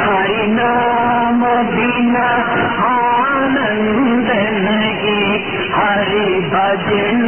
हरि नाम बिना आनंद नहीं, हरि भजन